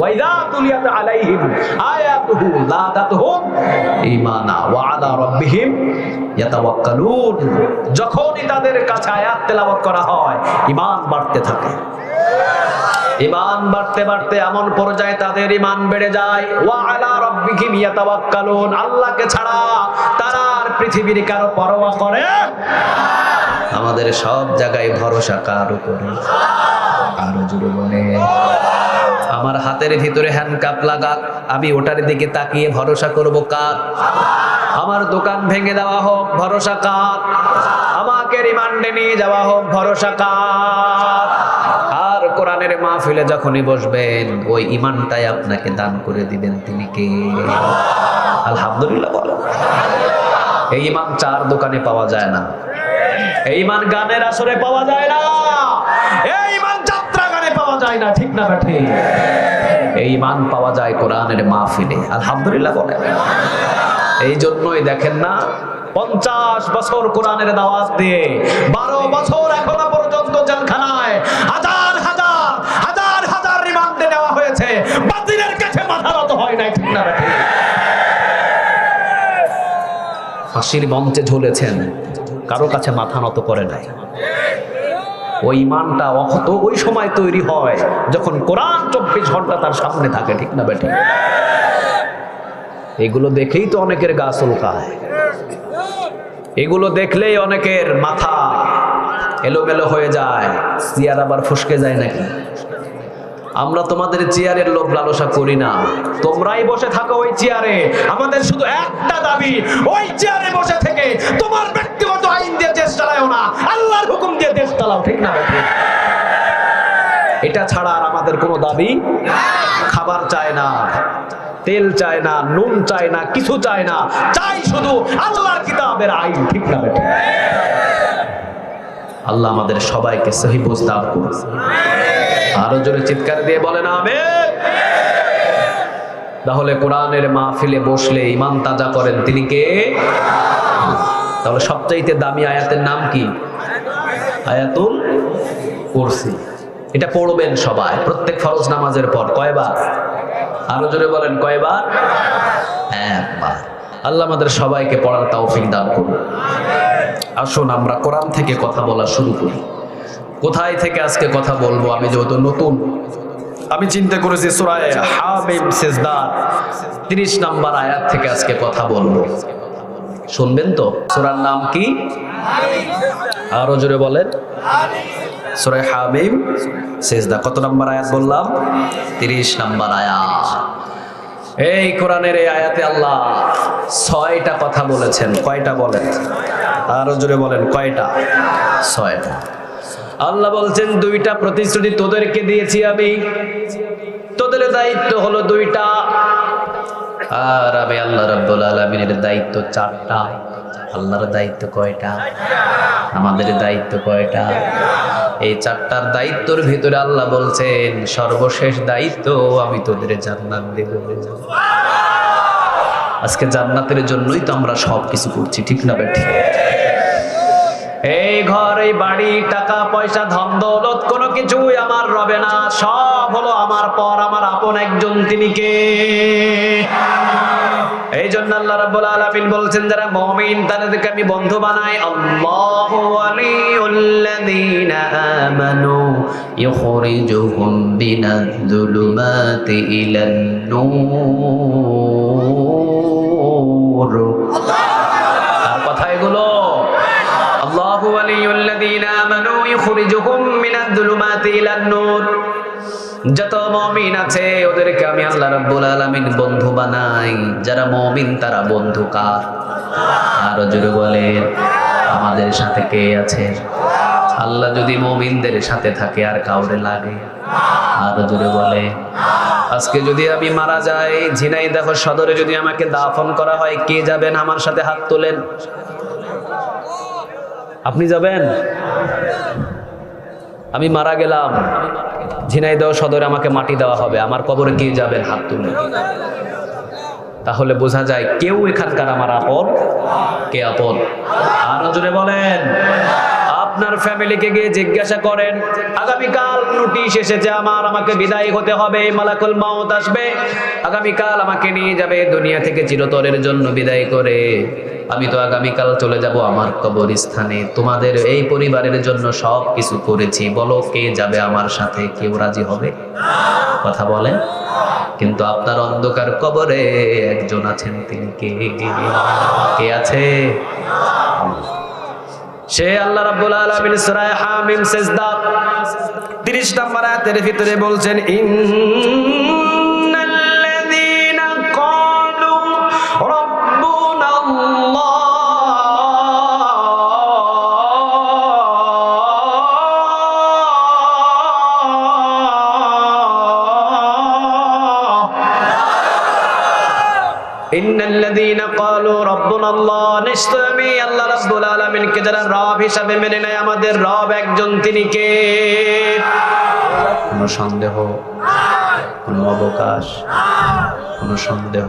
ওয়াইদা তুলিয়াত আলাইহিম আয়াতুহু যাদাতুহুম ঈমানা ওয়া আলা রাব্বিহিম ইয়াতাওয়াক্কালুন। যখনই তাদের কাছে আয়াত তেলাওয়াত করা হয় ঈমান বাড়তে থাকে। ঈমান বাড়তে বাড়তে এমন পর্যায়ে তাদের ঈমান বেড়ে যায়, ওয়া আলা রাব্বিহিম ইয়াতাওয়াক্কালুন, আল্লাহকে ছাড়া তারা আর পৃথিবীর কারো পরোয়া করে। আমাদের সব জায়গায় ভরসা কার উপরে? আরো জোরে বলে। আমার হাতের ভিতরে হ্যান্ডকাপ লাগা, আমি ওটার দিকে তাকিয়ে ভরসা করব কার? আমার দোকান ভেঙে দেওয়া হোক, ভরসা কার? আমাকে রিমান্ডে নিয়ে যাওয়া হোক, ভরসা কার? আর কোরআনের মাহফিলে যখনই বসবেন ওই ঈমানটাই আপনাকে দান করে দিবেন তিনি কে? আলহামদুলিল্লাহ বলো। এই ঈমান চার দোকানে পাওয়া যায় না, এই ঈমান গানের আসরে পাওয়া যায় না, এই ঈমান যাত্রা গানে পাওয়া যায় না, ঠিক না বেঠি? এই ঈমান পাওয়া যায় কোরআনের মাহফিলে। আলহামদুলিল্লাহ বলে। এই জন্যই দেখেন না 50 বছর কোরআনের দাওয়াত দিয়ে 12 বছর এখনো পর্যন্ত জেলখানায় হাজার হাজার হাজার হাজার রিমান্ডে নেওয়া হয়েছে, বাতিলের কাছে মাথা নত হয় নাই, ঠিক না বেঠি? ফাঁসির মঞ্চে ঝুলেছেন, কারো কাছে মাথা নত করে নাই। ওই ঈমানটা অখত ওই সময় তৈরি হয় যখন কোরআন 24 ঘন্টা তার সামনে থাকে, ঠিক না বেটি? এগুলো দেখেই তো অনেকের গা চুলকায়, এগুলো দেখলেই অনেকের মাথা এলোমেলো হয়ে যায়, চেয়ার আবার ফসকে যায় নাকি? আমরা তোমাদের চেয়ারের লোভ লালসা করি না, তোমরাই বসে থাকো ওই চেয়ারে। আমাদের শুধু একটা দাবি, ওই চেয়ারে বসে থেকে তোমার ব্যক্তিগত আইন দিয়ে দেশ চালাও না, আল্লাহর হুকুম দিয়ে দেশ চালাও, ঠিক না? এটা ছাড়া আর আমাদের কোনো দাবি। খাবার চায় না, তেল চায় না, নুন চায় না, কিছু চায় না, চাই শুধু আল্লাহর কিতাবের আইন, ঠিক না? আল্লাহ আমাদের সবাইকে সহি বুঝ দান করুন। আরো জোরে চিৎকার দিয়ে বলেন আমিন। তাহলে কোরআনের মাহফিলে বসলে ঈমান তাজা করেন তিনি কে? তাহলে সবচাইতে দামি আয়াতের নাম কি? আয়াতুল কুরসি। এটা পড়বেন সবাই প্রত্যেক ফরজ নামাজের পর। কয়বার? আরো জোরে বলেন কয়বার? একবার। আল্লাহ আমাদের সবাইকে পড়ার তৌফিক দান করুন। আসুন আমরা কোরআন থেকে কথা বলা শুরু করি। কোথায় থেকে আজকে কথা বলবো? আমি যেহেতু নতুন, আমি চিন্তা করেছি সূরা হামিম সিজদা 30 নম্বর আয়াত থেকে আজকে কথা বলবো। শুনবেন তো? সূরার নাম কি? আরো জোরে বলেন। সূরা হামিম সিজদা কত নম্বর আয়াত বললাম? 30 নম্বর আয়াত। এই কোরআনের এই আয়াতে আল্লাহ 6টা কথা বলেছেন। কয়টা বলেন? আরো জোরে বলেন কয়টা? 6টা। আল্লাহ বলছেন 2টা প্রতিশ্রুতি তোদেরকে দিয়েছি আমি, তোদের দায়িত্ব হলো 2টা, আর আমি আল্লাহ রাব্বুল আলামিনের দায়িত্ব 4টা। আল্লাহর দায়িত্ব কয়টা? আমাদের দায়িত্ব কয়টা? এই 4টার দায়িত্বের ভিতরে আল্লাহ বলছেন সর্বশেষ দায়িত্ব আমি তোদের জান্নাত দেব। আজকে জান্নাতের জন্যই তো আমরা সবকিছু করছি, ঠিক না বেঠি? এই ঘর, এই বাড়ি, টাকা পয়সা, ধন দৌলত কোনো কিছুই আমার রবে না, সব হলো আমার পর আমার আপন একজন, তিনি কে? এই জন্য আল্লাহ রাব্বুল আলামিন বলছেন যারা মুমিন তাদেরকে আমি বন্ধু বানাই। আল্লাহু ওয়ালিউল্লাযীনা আমানু ইখরিজুহুম মিনাজ-যুলুমাতি ইলান নূর। আর কথা এগুলো, আল্লাহু ওয়ালিউল্লাযীনা আমানু ইখরিজুহুম মিনাজ-যুলুমাতি ইলান নূর। যত মুমিন আছে ওদেরকে আমি আল্লাহ রাব্বুল আলামিন বন্ধু বানাই। যারা মুমিন তারা বন্ধু কার? আরো জোরে বলেন আমাদের সাথে কে আছে? আল্লাহ যদি মুমিনদের সাথে থাকে আর কাউরে লাগে? আরো জোরে বলে। আজকে যদি আমি মারা যাই, ঝিনাইদহ সদরে যদি আমাকে দাফন করা হয়, কে যাবেন আমার সাথে? হাত তোলেন। আপনি যাবেন? আমি মারা গেলাম, ঝিনাইদহ সদরে আমাকে মাটি দেওয়া হবে, আমার কবরে কে যাবেন? হাত তুলুন। তাহলে বোঝা যায় কেউ এখানকার আমার আপন। কে আপন? আরো জোরে বলেন আপনার ফ্যামিলিকে গিয়ে জিজ্ঞাসা করেন, আগামীকাল নোটিশ এসেছে আমাকে বিদায় হতে হবে, মালাকুল মাউত আসবে, আগামীকাল আমাকে নিয়ে যাবে দুনিয়া থেকে চিরতরের জন্য বিদায় করে। আমি তো আগামীকাল চলে যাব আমার কবরস্থানে। তোমাদের এই পরিবারের জন্য সব কিছু করেছি, বলো কে যাবে আমার সাথে? কেউ রাজি হবে? কথা বলেন। কিন্তু আপনার অন্ধকার কবরে একজন আছেন, তিনি কে আছে? সে আল্লাহ রাব্বুল আলামিন সূরা হামিম সিজদা 30 নম্বর আয়াতের ভিতরে বলছেন, ইন্নাল্লাযীনা ক্বালু রাব্বুনাল্লাহ ইন্নাল্লাযীনা ক্বালু রাব্বুনাল্লাহ, নিশ্চয় আমি আল্লাহ রাব্বুল আলামিনকে যারা রব হিসাবে মেনে নেয়, আমাদের রব একজন, তিনি কে? কোনো সন্দেহ, কোনো অবকাশ, কোনো সন্দেহ?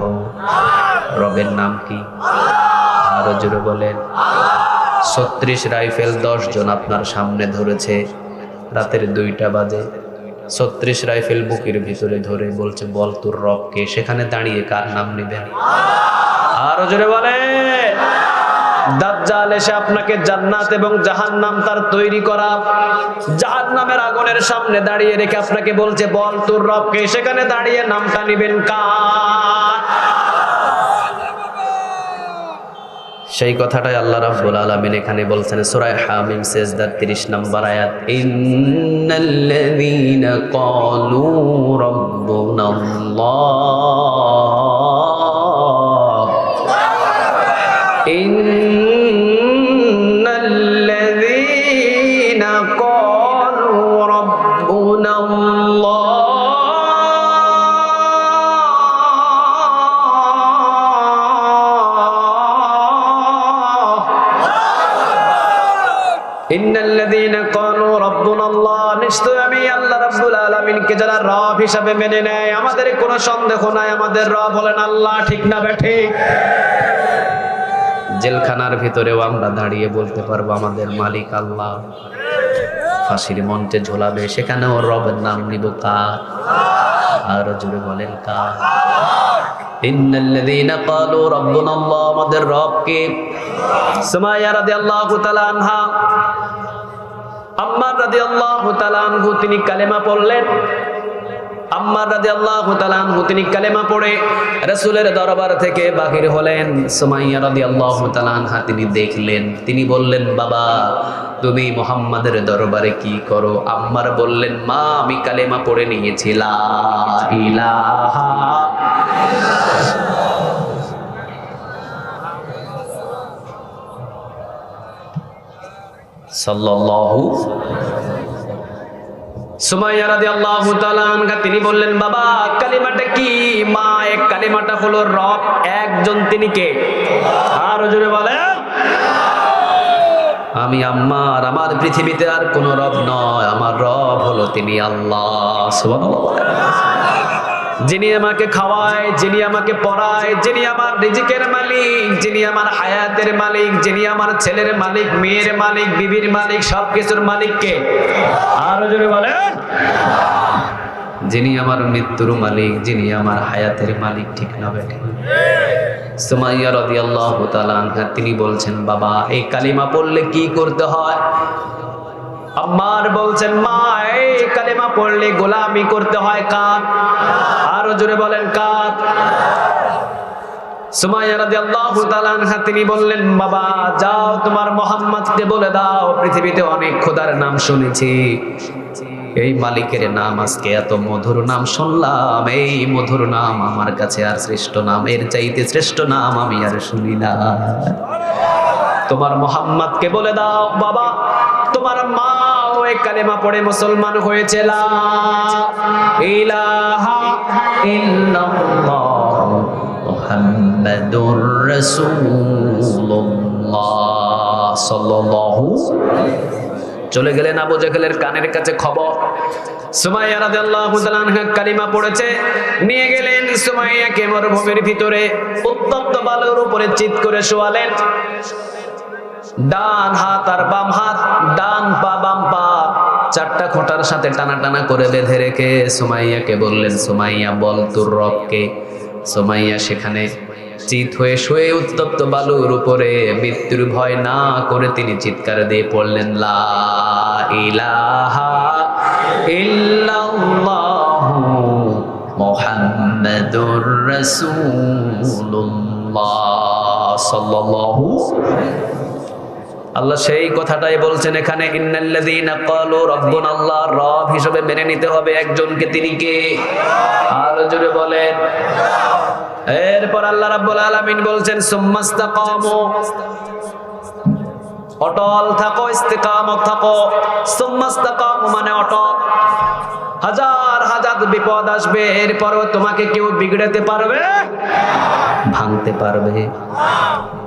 রবের নাম কি? আরো জোরে বলেন। 36 রাইফেল 10 জন আপনার সামনে ধরেছে, রাতের 2টা বাজে, 36 রাইফেল বুকের ভিতরে ধরে বলছে, বল তোর রবকে। সেখানে দাঁড়িয়ে কার নাম নেবেন? আরো জোরে বলে। দাজ্জাল এসে আপনাকে জান্নাত এবং জাহান্নাম তার তৈরি করা জাহান্নামের আগুনের সামনে দাঁড়িয়ে রেখে আপনাকে বলছে, বল তোর রবকে। সেখানে দাঁড়িয়ে নামটা নিবেন কার? সেই কথাটাই আল্লাহ রাব্বুল আলামিন এখানে বলছেন সূরা হামিম সিজদার 30 নম্বর আয়াত, ইন্নাল্লাযীনা ক্বালু রাব্বুনাল্লাহ, ইন্নাল্লাযীনা ক্বালু রাব্বুনাল্লাহ ইন্নাল্লাযীনা ক্বালু রাব্বুনাল্লাহ, নিশ্চয় আমি আল্লাহ রাব্বুল আলামিনকে যারা রব হিসাবে মেনে নেয়, আমাদের কোনো সন্দেহ নাই, আমাদের রব হলেন আল্লাহ। ঠিক না বেঠিক? জেলখানার ভিতরেও আমরা দাঁড়িয়ে বলতে পারবো আমাদের মালিক আল্লাহ। ফাঁসির মঞ্চে ঝোলাবে, সেখানেও রবের নাম নিব কার? আর জোরে বলেন কার? ইন্নাল্লাযীনা ক্বালু রাব্বুনাল্লাহ, আমাদের রব কে? সুমাইয়া রাদিয়াল্লাহু তাআলা আনহা, আম্মার রাদিয়াল্লাহু তাআলা আনহু তিনি কালেমা পড়লেন। আম্মার রাদিয়াল্লাহু তাআলা আনহু তিনি কালেমা পড়ে রাসূলের দরবার থেকে বাহির হলেন। সুমাইয়া রাদিয়াল্লাহু তাআলা আনহা তিনি দেখলেন, তিনি বললেন, বাবা তুমি মুহাম্মাদের দরবারে কি করো? আম্মার বললেন, মা আমি কালেমা পড়ে নিয়েছি, লা ইলাহা সাল্লাল্লাহু। সুমাইয়া রাদিয়াল্লাহু তাআলা আনহা তিনি বললেন, বাবা কালিমাটা কি? মা এক কালিমাটা হলো রব একজন, তিনি কে? আর জোরে বলেন। আমি আম্মার, আমার পৃথিবীতে আর কোনো রব নয়, আমার রব হলো তিনি আল্লাহ। সুবহানাল্লাহ। যিনি আমাকে খাওয়ায়, যিনি আমাকে পড়ায়, যিনি আমার রিজিকের মালিক, যিনি আমার হায়াতের মালিক, যিনি আমার ছেলের মালিক, মেয়ের মালিক, বিবির মালিক, সবকিছুর মালিক কে? আরো জোরে বলেন। যিনি আমার মৃত্যুর মালিক, যিনি আমার হায়াতের মালিক। ঠিক না বেঠিক? সুমাইয়া রাদিয়াল্লাহু তাআলা আনহা তিনি বলছেন, বাবা এই কালিমা পড়লে কি করতে হয়? আম্মার বলছেন, মা এই কালিমা পড়লে গোলামি করতে হয় কার? আরো জোরে বলেন কার? সুমাইয়া রাদিয়াল্লাহু তাআলা আনহা তিনি বললেন, বাবা যাও তোমার মুহাম্মদকে বলে দাও, পৃথিবীতে অনেক খোদার নাম শুনেছি, এই মালিকের নাম আজকে এত মধুর নাম শুনলাম, এই মধুর নাম আমার কাছে আর শ্রেষ্ঠ নাম, এর চাইতে শ্রেষ্ঠ নাম আমি আর শুনি না। তোমার মুহাম্মদকে বলে দাও, বাবা তোমার মা ওই কালেমা পড়ে মুসলমান হয়েছে, লা ইলাহা ইল্লাল্লাহ মুহাম্মাদুর রাসূলুল্লাহ সাল্লাল্লাহু। চলে গেলেন আবু জাহেলের কানের কাছে খবর, সুমাইয়া রাদিয়াল্লাহু তাআলা আনহা কালিমা পড়েছে। নিয়ে গেলেন সুমাইয়াকে মরুভূমির ভিতরে উত্তপ্ত বালুর উপরে চিৎ করে শোয়ালেন। ডান হাত আর বাম হাত, ডান পা বাম পা চারটা খোঁটার সাথে টানা টানা করে বেঁধে রেখে সুমাইয়াকে বললেন, সুমাইয়া বল তোর রবকে। সুমাইয়া সেখানে চিত হয়ে শুয়ে উত্তপ্ত বালুর উপরে মৃত্যুর ভয় না করে তিনি চিৎকার দিয়ে পড়লেন, লা ইলাহা ইল্লাল্লাহু মুহাম্মাদুর রাসূলুল্লাহ সাল্লাল্লাহু। আল্লাহ সেই কথাটাই বলছেন এখানে, ইন্নাল্লাযীনা ক্বালু রাব্বুনাল্লাহ, রব হিসেবে মেনে নিতে হবে একজনকে, তিনি কে? আর জোরে বলেন। এরপর আল্লাহ রাব্বুল আলামিন বলছেন সুম্মাস্তাকামু, অটল থাকো, ইস্তিকামত থাকো। সুম্মাস্তাকামু মানে অটল। হাজার হাজার বিপদ আসবে, এরপরও তোমাকে কেউ বিগড়াতে পারবে, ভাঙতে পারবে,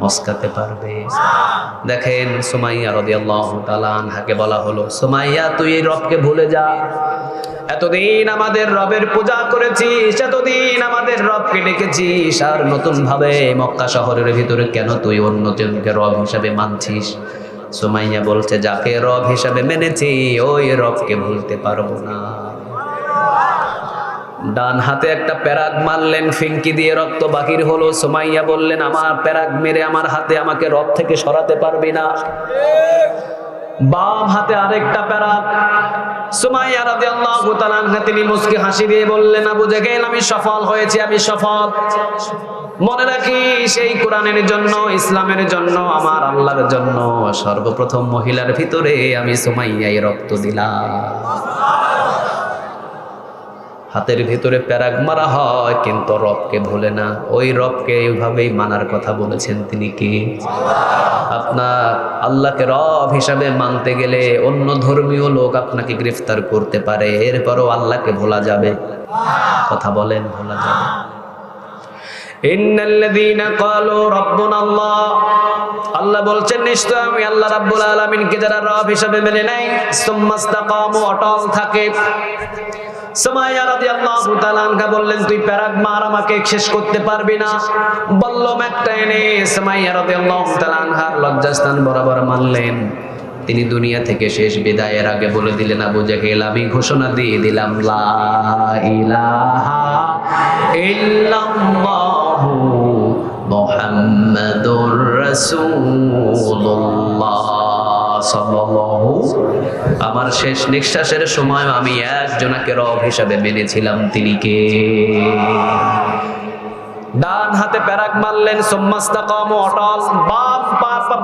মস্কাতে পারবে। দেখেন সুমাইয়া রাদিয়াল্লাহু তাআলা আনহাকে বলা হলো, সুমাইয়া তুই এই রবকে ভুলে যা। এতদিন আমাদের রবের পূজা করেছিস, এতদিন আমাদের রবকে ডেকেছিস, আর নতুন ভাবে মক্কা শহরের ভিতরে কেন তুই অন্যজনকে রব হিসাবে মানছিস? সুমাইয়া বলছে, যাকে রব হিসাবে মেনেছি ওই রবকে ভুলতে পারবো না। ডান হাতে একটা প্যারাগ মারলেন, ফিঙ্কি দিয়ে রক্ত বাহির হলো। সুমাইয়া বললেন, আমার প্যারাগ মেরে আমার হাতে আমাকে রব থেকে সরাতে পারবি না। বাম হাতে আরেকটা প্যারাগ। সুমাইয়া রাদিয়াল্লাহু তাআলা আনহা তিনি মুস্কি হাসি দিয়ে বললেন, আবু জাহেল আমি সফল হয়েছি, আমি সফল। মনে রাখিস এই কোরআনের জন্য, ইসলামের জন্য, আমার আল্লাহর জন্য সর্বপ্রথম মহিলার ভিতরে আমি সুমাইয়াই রক্ত দিলাম। হাতের ভিতরে প্যারাগ মারা হয় কিন্তু রবকে ভুলে না। ওই রবকে এইভাবেই মানার কথা বলেছেন, তিনি কি? আপনার আল্লাহকে রব হিসাবে মানতে গেলে অন্য ধর্মীয় লোক আপনাকে গ্রেফতার করতে পারে, এরপরও আল্লাহকে ভোলা যাবে? কথা বলেন, ভোলা যাবে? ইন্নাল্লাযীনা ক্বালু রাব্বুনাল্লাহ, আল্লাহ বলছেন নিশ্চয় আমি আল্লাহ রাব্বুল আলামিনকে যারা রব হিসাবে মেনে নেয়, সুম্মাস্তাকামু অটল থাকে। সুমাইয়া রাদিয়াল্লাহু তাআলা আনহা বললেন, তুই প্যারাগ মার, আমাকে শেষ করতে পারবি না। বললাম একটা এনে সুমাইয়া রাদিয়াল্লাহু তাআলা আনহার লজ্জাস্থান বরাবর মানলেন। তিনি দুনিয়া থেকে শেষ বিদায়ের আগে বলে দিলেন, আবু জাহেল আমি ঘোষণা দিয়ে দিলাম, লা ইলাহা ইল্লাল্লাহু মুহাম্মাদুর রাসূলুল্লাহ সাল্লাল্লাহু। আমার শেষ নিঃশ্বাসের সময় আমি একজনকে রব হিসাবে মেনেছিলাম, তিনি কে? ডান হাতে প্যারাগ মারলেন, সুম্মাস্তাকামু অটল।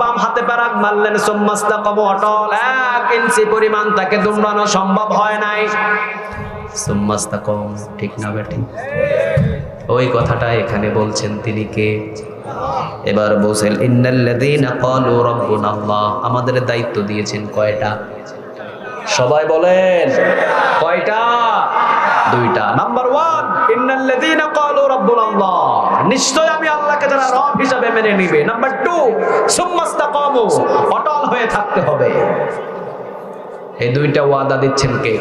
বাম হাতে প্যারাগ মারলেন, সুম্মাস্তাকামু অটল। 1 ইঞ্চি পরিমাণ তাকে দুমড়ানো সম্ভব হয় নাই। সুম্মাস্তাকাম, ঠিক না বেটি? ওই কথাটা এখানে বলছেন, তিনি কে? এবার বলছেন ইন্নাল্লাযীনা ক্বালু রাব্বুনাল্লাহ, আমাদের দায়িত্ব দিয়েছেন কয়টা? সবাই বলেন কয়টা? 2টা। নাম্বার 1, ইন্নাল্লাযীনা ক্বালু রাব্বুনাল্লাহ, নিশ্চয় আমি আল্লাহকে যারা রব হিসাবে মেনে নিবে। নাম্বার 2, সুম্মাস্তাকামু, অটল হয়ে থাকতে হবে। এই 2টা ওয়াদা দিচ্ছেন কে?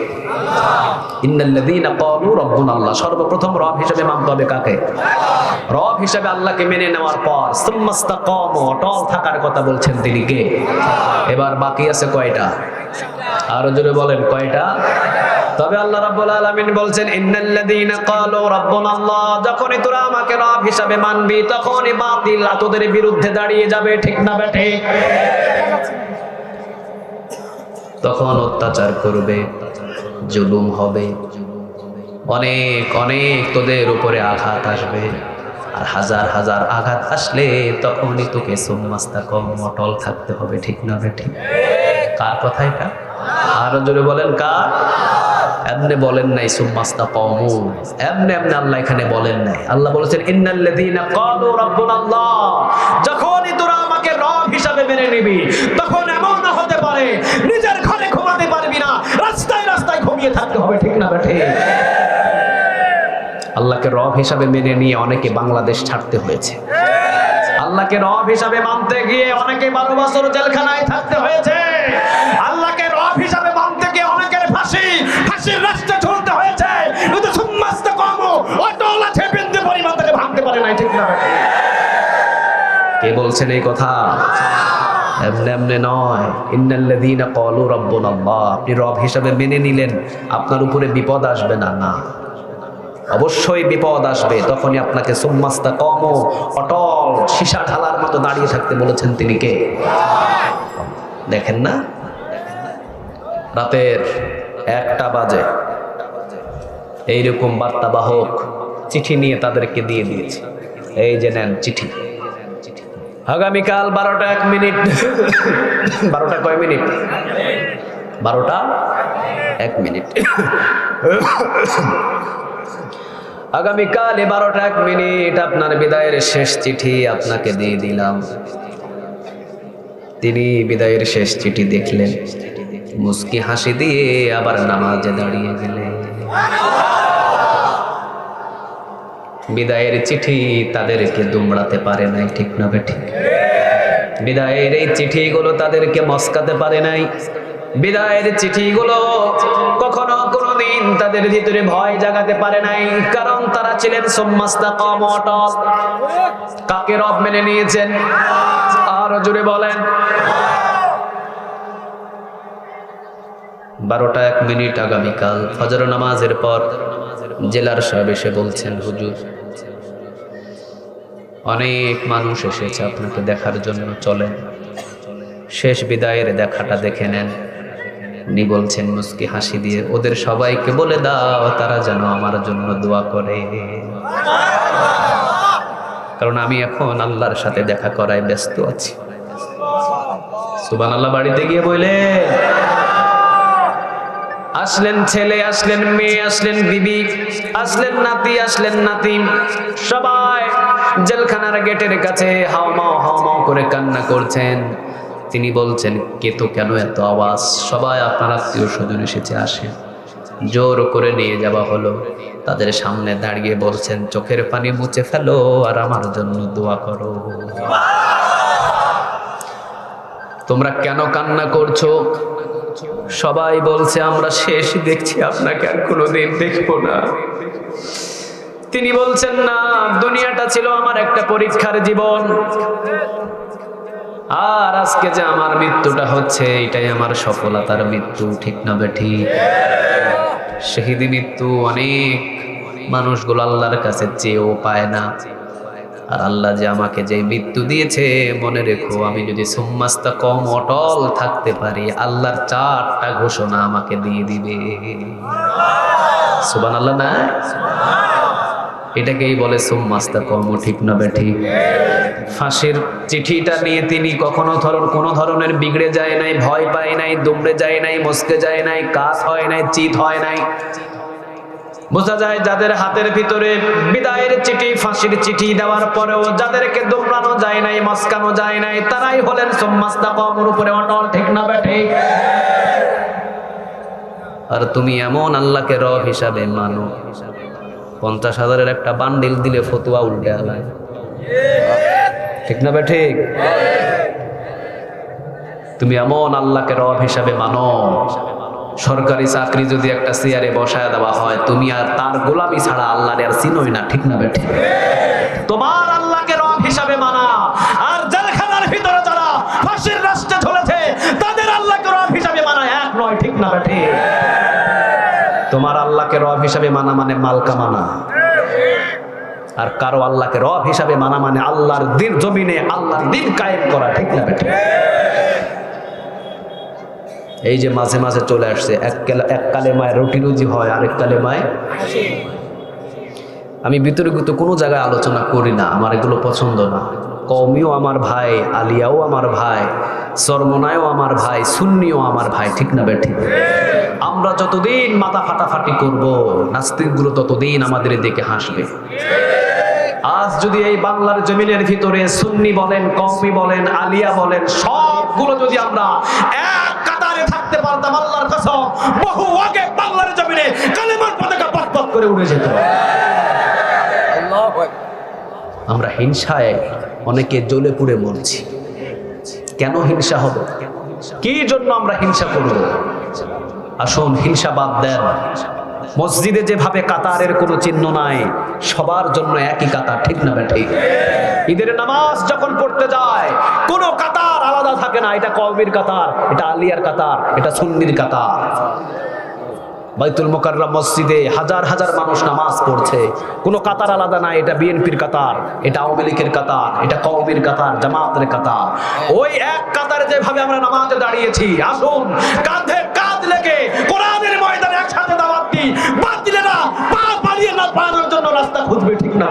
ইন্নাল্লাযীনা ক্বালু রাব্বুনাল্লাহ, সর্বপ্রথম রব হিসেবে মানতে হবে কাকে? রব হিসেবে আল্লাহকে মেনে নেওয়ার পর সুম্মাস্তাকামু, অটল থাকার কথা বলছেন, তিনি কে? এবার বাকি আছে কয়টা? আরো জোরে বলেন কয়টা? তবে আল্লাহ রাব্বুল আলামিন বলছেন ইন্নাল্লাযীনা ক্বালু রাব্বুনাল্লাহ, যখনই তোরা আমাকে রব হিসেবে মানবি তখনই বাতিল তোদের বিরুদ্ধে দাঁড়িয়ে যাবে, ঠিক না বেঠে? তখন অত্যাচার করবে, জুলুম হবে, অনেক অনেক তোদের উপরে আঘাত আসবে। আর হাজার হাজার আঘাত আসলে তখনই তোকে সুম্মাস্তাকাম, অটল থাকতে হবে, ঠিক না বেঠে? কার কথা এটা? আরো জোরে বলেন কার? এমনি বলেন নাই সুম্মাস্তাকামু, এমনি এমনি আল্লাহ এখানে বলেন নাই। আল্লাহ বলেছেন ইন্নাল্লাযীনা ক্বালু রাব্বুনাল্লাহ, যখনই তোরা আমাকে রব হিসাবে মেনে নিবি তখন এমন হতে পারে নিজের ঘরে ঘুমাতে পারবি না, রাস্তায় রাস্তায় ঘুমিয়ে থাকতে হবে, ঠিক না বেঠে? আল্লাহকে রব হিসাবে মেনে নিয়ে অনেকে বাংলাদেশ ছাড়তে হয়েছে। আল্লাহকে রব হিসাবে মানতে গিয়ে অনেকে 12 বছর জেলখানায় থাকতে হয়েছে। আল্লাহকে রব হিসাবে মানতে গিয়ে অনেকের ফাঁসির রাস্তায় ঝুলতে হয়েছে। কিন্তু সুম্মাস্তাকামু, অটল আছে, বিন্দু পরিমাণ তাকে ভাঙতে পারে না, ঠিক না? কে বলছেন এই কথা? এমনি এমনি নয়। ইন্নাল্লাযীনা ক্বালু রাব্বুনাল্লাহ, আপনি রব হিসাবে মেনে নিলেন, আপনার উপরে বিপদ আসবে না, না, অবশ্যই বিপদ আসবে। তখনই আপনাকে সুম্মাস্তাকামু, অটল সীসা ঢালার মতো দাঁড়িয়ে থাকতে বলেছেন তিনি কে? দেখেন না, রাতের 1টা বাজে এইরকম বার্তাবাহক চিঠি নিয়ে তাদেরকে দিয়ে দিয়েছে, এই যে নেন চিঠি, আগামীকাল 12টা 1 মিনিট 12টা কয় মিনিট? 12টা 1 মিনিট আগামীকাল 12টা 1 মিনিট আপনার বিদায়ের শেষ চিঠি আপনাকে দিয়ে দিলাম। তিনি বিদায়ের শেষ চিঠি দেখলেন, মুস্কি হাসি দিয়ে আবার নামাজে দাঁড়িয়ে গেলেন। বিদায়ের চিঠি তাদেরকে দুমড়াতে পারে নাই, ঠিক না বেঠিক? বিদায়ের এই চিঠিগুলো তাদেরকে মস্কাতে পারে নাই। বিদায়ের চিঠিগুলো কখনো কোনোদিন তাদের ভিতরে ভয় জাগাতে পারে নাই, কারণ তারা ছিলেন সুম্মাস্তাকামু, অটল। কাকে রব মেনে নিয়েছেন? আরো জোরে বলেন। 12টা 1 মিনিট আগামীকাল ফজর নামাজের পর জেলার সাহেব এসে বলছেন, হুজুর অনেক মানুষ এসেছে আপনাকে দেখার জন্য, চলেন শেষ বিদায়ের দেখাটা দেখে নেন। উনি বলছেন মুস্কি হাসি দিয়ে, ওদের সবাইকে বলে দাও তারা যেন আমার জন্য দোয়া করে, কারণ আমি এখন আল্লাহর সাথে দেখা করায় ব্যস্ত আছি। সুবহানাল্লাহ। বাড়িতে গিয়ে বললেন, আসলেন ছেলে, আসলেন মেয়ে, আসলেন বিবি, আসলেন নাতি, আসলেন নাতিম, সবাই জেলখানার গেটের কাছে হাওমাও হাওমাও করে কান্না করছেন। তিনি বলছেন, কে তো কেন এত আওয়াজ? সবাই আপনার আত্মীয় স্বজন এসেছে, আসেন। জোর করে নিয়ে যাওয়া হলো, তাদের সামনে দাঁড়িয়ে বলছেন, চোখের পানি মুছে ফেলো আর আমার জন্য দোয়া করো। তোমরা কেন কান্না করছো? সবাই বলছে, আমরা শেষ দেখছি, আপনাকে আর কোনোদিন দেখবো না। তিনি বলছেন, না, দুনিয়াটা ছিল আমার একটা পরীক্ষার জীবন, আর আজকে যে আমার মৃত্যুটা হচ্ছে এটাই আমার সফলতার মৃত্যু, ঠিক না বেঠিক? শহীদি মৃত্যু অনেক মানুষগুলো আল্লাহর কাছে চেয়েও পায় না, আর আল্লাহ যে আমাকে যে মৃত্যু দিয়েছে, মনে রেখো, আমি যদি সুম্মাস্তাকামু, অটল থাকতে পারি, আল্লাহর 4টা ঘোষণা আমাকে দিয়ে দিবে। সুবহানাল্লাহ না? এটাকেই বলে সুম্মাস্তাকামু, ঠিক না বেঠিক? ফাঁসির চিঠিটা নিয়ে তিনি কখনো কোনো ধরনের বিগড়ে যায় নাই, ভয় পায় নাই, দুমড়ে যায় নাই, মস্কে যায় নাই, কাজ হয় নাই, চিত হয় নাই। বোঝা যায় যাদের হাতের ভিতরে বিদায়ের চিঠি, ফাঁসির চিঠি দেওয়ার পরেও যাদেরকে দৌড়ানো যায় নাই, মস্কানো যায় নাই, তারাই হলেন সুম্মাস্তাকামুর উপরে অটল, ঠিক না বেঠিক? আর তুমি এমন আল্লাহকে রব হিসাবে মানো, 50,000-এর একটা বান্ডিল দিলে ফতুয়া উল্টে আলায়, ঠিক না বেঠিক? তুমি এমন আল্লাহকে রব হিসাবে মানো, সরকারি চাকরি যদি একটা চেয়ারে বসায় দেওয়া হয়, তুমি আর তার গোলামি ছাড়া আল্লাহর আর চিনোই না, ঠিক না বেঠিক? তোমার আল্লাহকে রব হিসাবে মানা আর জেলখানার ভিতরে যারা ফাঁসির রাস্তায় ঝুলেছে তাদের আল্লাহকে রব হিসাবে মানা এক নয়, ঠিক না বেঠিক? তোমার আল্লাহকে রব হিসাবে মানা মানে মালকা মানা, আর কারো আল্লাহকে রব হিসাবে মানা মানে আল্লাহর দিন জমিনে আল্লাহর দিন কায়েম করা, ঠিক না বেঠিক? এই যে মাঝে মাঝে চলে আসছে, এক কালেমায় রুটি রুজি হয়, আরেক কালেমায়। আমি বিতর্কিত কোনো জায়গায় আলোচনা করি না, আমার এগুলো পছন্দ না। কওমিও আমার ভাই, আলিয়াও আমার ভাই, চরমনায়ও আমার ভাই, সুন্নিও আমার ভাই, ঠিক না বেঠিক? আমরা যতদিন মাথা ফাটাফাটি করব, নাস্তিকগুলো ততদিন আমাদের দিকে হাসবে। আজ যদি এই বাংলার জমিনের ভিতরে সুন্নি বলেন, কওমি বলেন, আলিয়া বলেন, সবগুলো যদি আমরা এক কাতারে থাকতে পারতাম, আল্লাহর কসম বহু আগে বাংলার জমিনে কালেমার পতাকা পথ করে উড়ে যেত। আমরা হিংসায় অনেকে জ্বলে পুড়ে মরছি। কেন হিংসা হবে? কি জন্য আমরা হিংসা করব? আসুন হিংসা বাদ দেন। মসজিদে যেভাবে কাতারের কোনো চিহ্ন নাই, সবার জন্য একই কাতার, ঠিক না ঠিক? ঈদের নামাজ যখন পড়তে যায় কোনো কাতার আলাদা থাকে না, এটা কওমির কাতার, এটা আলিয়ার কাতার, এটা সুন্নির কাতার। বাইতুল মুকাররম মসজিদে হাজার হাজার মানুষ নামাজ পড়ছে, কোনো কাতার আলাদা নাই, এটা বিএনপির কাতার, এটা আওয়ামী লীগের কাতার, এটা কওমির কাতার, জামাতের কাতার। ওই এক কাতারে যেভাবে আমরা নামাজে দাঁড়িয়েছি, আসুন কাঁধে কাঁধ লেগে কোরআনের ময়দানে একসাথে দাওয়াত দিই। বাতিলেরা পা পালিয়ে না পাওয়ার জন্য রাস্তা খুঁজবে, ঠিক না?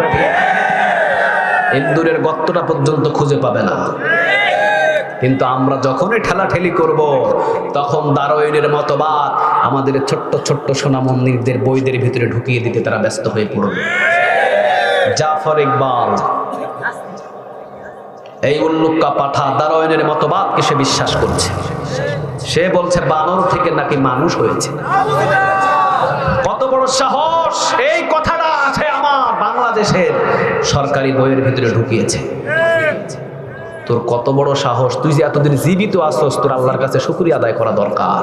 ইন্দুরের গর্তটা পর্যন্ত খুঁজে পাবে না। কিন্তু আমরা যখনই ঠেলাঠেলি করব, তখন দারোয়েনের মতবাদ আমাদের ছোট্ট ছোট্ট সোনা মন্দিরদের বইদের ভিতরে ঢুকিয়ে দিতে তারা ব্যস্ত হয়ে পড়বে। জাফর ইকবাল এই উল্লুক্কা পাঠা দারোয়েনের মতবাদকে সে বিশ্বাস করছে। সে বলছে বানর থেকে নাকি মানুষ হয়েছে। কত বড় সাহস! এই কথাটা আছে আমার বাংলাদেশের সরকারি বইয়ের ভিতরে ঢুকিয়েছে। তোর কত বড় সাহস! তুই যে এতদিন জীবিত আসছ, তোর আল্লাহর কাছে শুকরিয়া আদায় করা দরকার।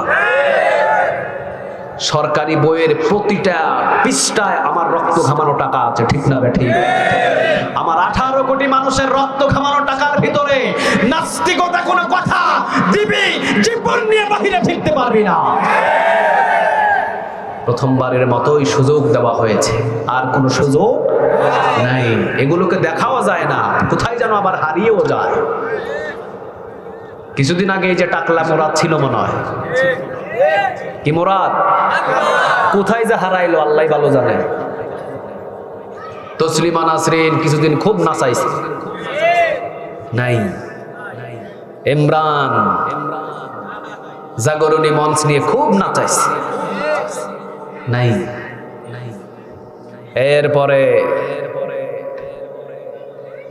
সরকারি বইয়ের প্রতিটা পৃষ্ঠায় আমার রক্ত ঘামানো টাকা আছে, ঠিক না ঠিক? আমার 18 কোটি মানুষের রক্ত ঘামানো টাকার ভিতরে নাস্তিকতা কোনো কথা দিবি, জীবন নিয়ে বাহিরে ফিরতে পারবি না। প্রথমবারের মতোই সুযোগ দেওয়া হয়েছে, আর কোনো সুযোগ নাই। এগুলোকে দেখাও যায় না, কোথায় যেন আবার হারিয়েও যায়। কিছুদিন আগে এই যে টাকলা মোরাদ ছিল মনে হয়, কি মোরাদ কোথায় যে হারাইলো আল্লাহ ভালো জানে। তসলিমা নাসরিন কিছুদিন খুব নাচাইছে, নাই। ইমরান জাগরণী মঞ্চ নিয়ে খুব নাচাইছে, নাই। এরপরে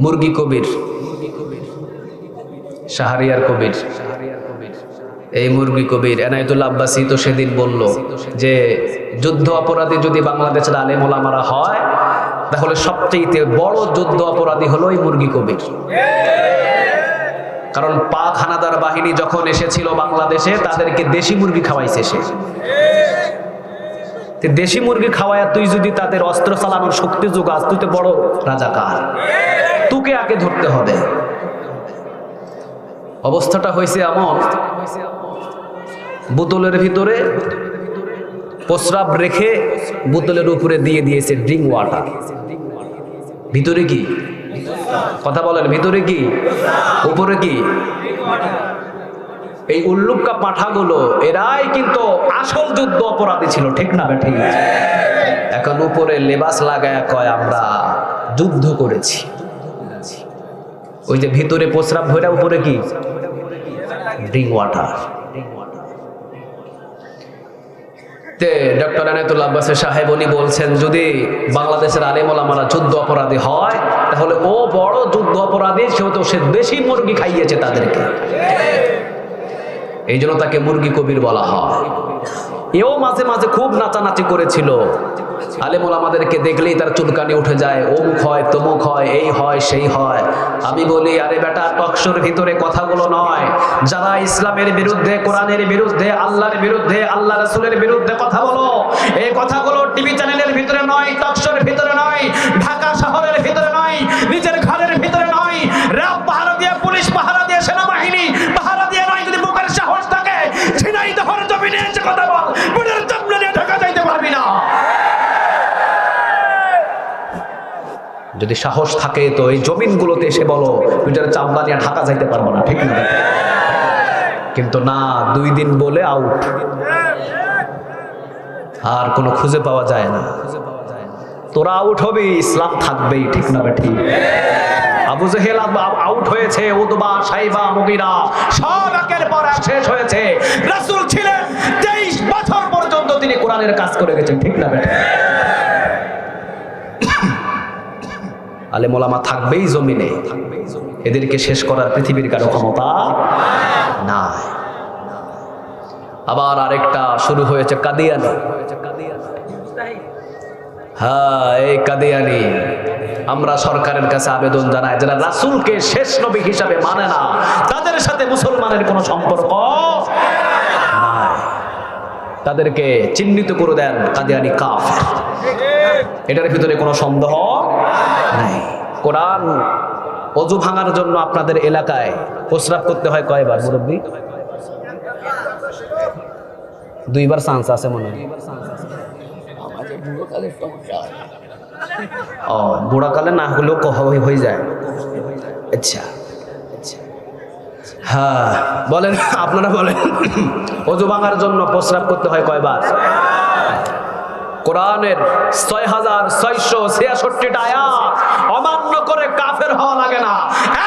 মুরগি কবির, শাহরিয়ার কবির, এই মুরগি কবির এনায়েতুল্লাহ আব্বাসী তো সেদিন বলল যে যুদ্ধ অপরাধী যদি বাংলাদেশের আলেম ওলামারা হয়, তাহলে সবচেয়ে বড় যুদ্ধ অপরাধী হলো এই মুরগি কবির। কারণ পাক হানাদার বাহিনী যখন এসেছিল বাংলাদেশে, তাদেরকে দেশি মুরগি খাওয়াইছে সে। দেশি মুরগি খাওয়ায় তুই যদি তাদের অস্ত্র চালানোর শক্তি যোগাস, তুই তো বড় রাজাকার, তোকে আগে ধরতে হবে। অবস্থাটা হয়েছে এমন, বোতলের ভিতরে প্রস্রাব রেখে বোতলের উপরে দিয়ে দিয়েছে ড্রিঙ্ক ওয়াটার। ভিতরে কি কথা বলেন? ভিতরে কি, উপরে কি? এই উল্লুক্কা পাঠাগুলো এরাই কিন্তু আসল যুদ্ধ অপরাধী ছিল, ঠিক না ঠিক? এখন উপরে লেবাস লাগায় কয় আমরা যুদ্ধ করেছি। ওই যে ভিতরে প্রস্রাব ভরা, উপরে কি? Drink water. Doctor Enayetullah Abbasi সাহেব উনি বলছেন, যদি বাংলাদেশের আলেম ওলামারা যুদ্ধ অপরাধী হয়, তাহলে ও বড় যুদ্ধ অপরাধী, সেহেতু সে বেশি মুরগি খাইয়েছে তাদেরকে, এই জন্য তাকে মুরগি কবির বলা হয়। এও মাঝে মাঝে খুব নাচানাচি করেছিল। আলেম ওলামাদেরকে দেখলেই তার চুলকানি উঠে যায়, অমুক হয় তমুক হয়, এই হয় সেই হয়। আমি বলি, আরে বেটা, টকশোর ভিতরে কথাগুলো নয়। যারা ইসলামের বিরুদ্ধে, কোরআনের বিরুদ্ধে, আল্লাহর বিরুদ্ধে, আল্লাহ রাসূলের বিরুদ্ধে কথা বলো, এই কথাগুলো টিভি চ্যানেলের ভিতরে নয়, টকশোর ভিতরে নয়, ঢাকা শহরের ভিতরে নয়, নিজের ঘরের ভিতরে নয়, র্যাব পাহারা দিয়ে, পুলিশ পাহারা দিয়ে, সেনাবাহিনী পাহারা দিয়ে নয়। যদি বুকের সাহস থাকে, ঝিনাইদহের জমিনে এসে কথা বল, বুকের চামড়া নিয়ে ঢাকা যাইতে পারবি না। যদি সাহস থাকে তো এই জমিনগুলোতে এসে বলো, পিঠের চামড়া নিয়ে ঢাকা যাইতে পারবো না, ঠিক না? কিন্তু না, 2 দিন বলে আউট, আর কোনো খুঁজে পাওয়া যায় না। তোরা আউট হবি, ইসলাম থাকবেই, ঠিক না ঠিক? আবু জেহেল আউট হয়েছে, উতবা, সাইবা, মুগীরা সব একের পর এক শেষ হয়েছে। রাসূল ছিলেন 23 বছর পর্যন্ত, তিনি কোরআনের কাজ করে গেছেন, ঠিক না বেটা? আলেম ওলামা থাকবেই জমিনে, এদেরকে শেষ করার পৃথিবীর কারো ক্ষমতা নাই। আবার আরেকটা শুরু হয়েছে, কাদিয়ানি। হ্যাঁ, এই কাদিয়ানি। আমরা সরকারের কাছে আবেদন জানাই, যারা রাসূলকে শেষ নবী হিসাবে মানে না, তাদের সাথে মুসলমানের কোনো সম্পর্ক নাই। তাদেরকে চিহ্নিত করে দেন কাদিয়ানী কাফের। এটার ভিতরে কোনো সন্দেহ নাই। কোরআন ওযু ভাঙার জন্য আপনাদের এলাকায় প্রস্রাব করতে হয় কয়বার মুরব্বী? 2 বার চান্স আছে মনে হয়। ও বুড়াকালে না হলেও হয়ে যায়। আচ্ছা হ্যাঁ বলেন, আপনারা বলেন ওযু ভাঙার জন্য প্রস্রাব করতে হয় কয়বার? কোরআনের 6666টা আয়াত অমান্য করে কাফের হওয়া লাগে না,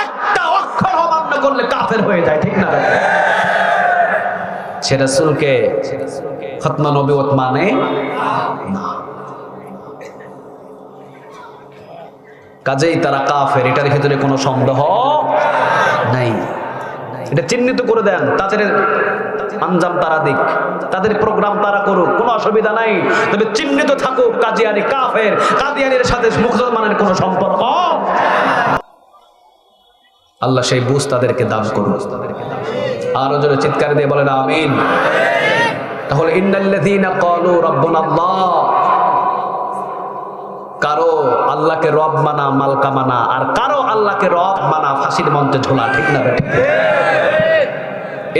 একটা অক্ষর অমান্য করলে কাফের হয়ে যায়, ঠিক না? সে রাসূলকে খতমা নবুয়ত মানে না, কাজেই তারা কাফের, এটার ভিতরে কোনো সন্দেহ নাই। এটা চিহ্নিত করে দেন, তাদের আঞ্জাম তারা দিক, তাদের প্রোগ্রাম তারা করুক, কোনো অসুবিধা নাই, তবে চিহ্নিত থাকুক কাদিয়ানী কাফের, কাদিয়ানীর সাথে মুসলমানের কোনো সম্পর্ক। আল্লাহ সেই বুঝ তাদেরকে দান করুন। আরো জোরে চিৎকার দিয়ে বলেন আমিন। তাহলে ইন্নাল্লাযীনা ক্বালু রাব্বুনাল্লাহ, কারো আল্লাহকে রব মানা মালকা মানা, আর কারো আল্লাহকে রব মানা ফাঁসির মঞ্চে ঝোলা, ঠিক না?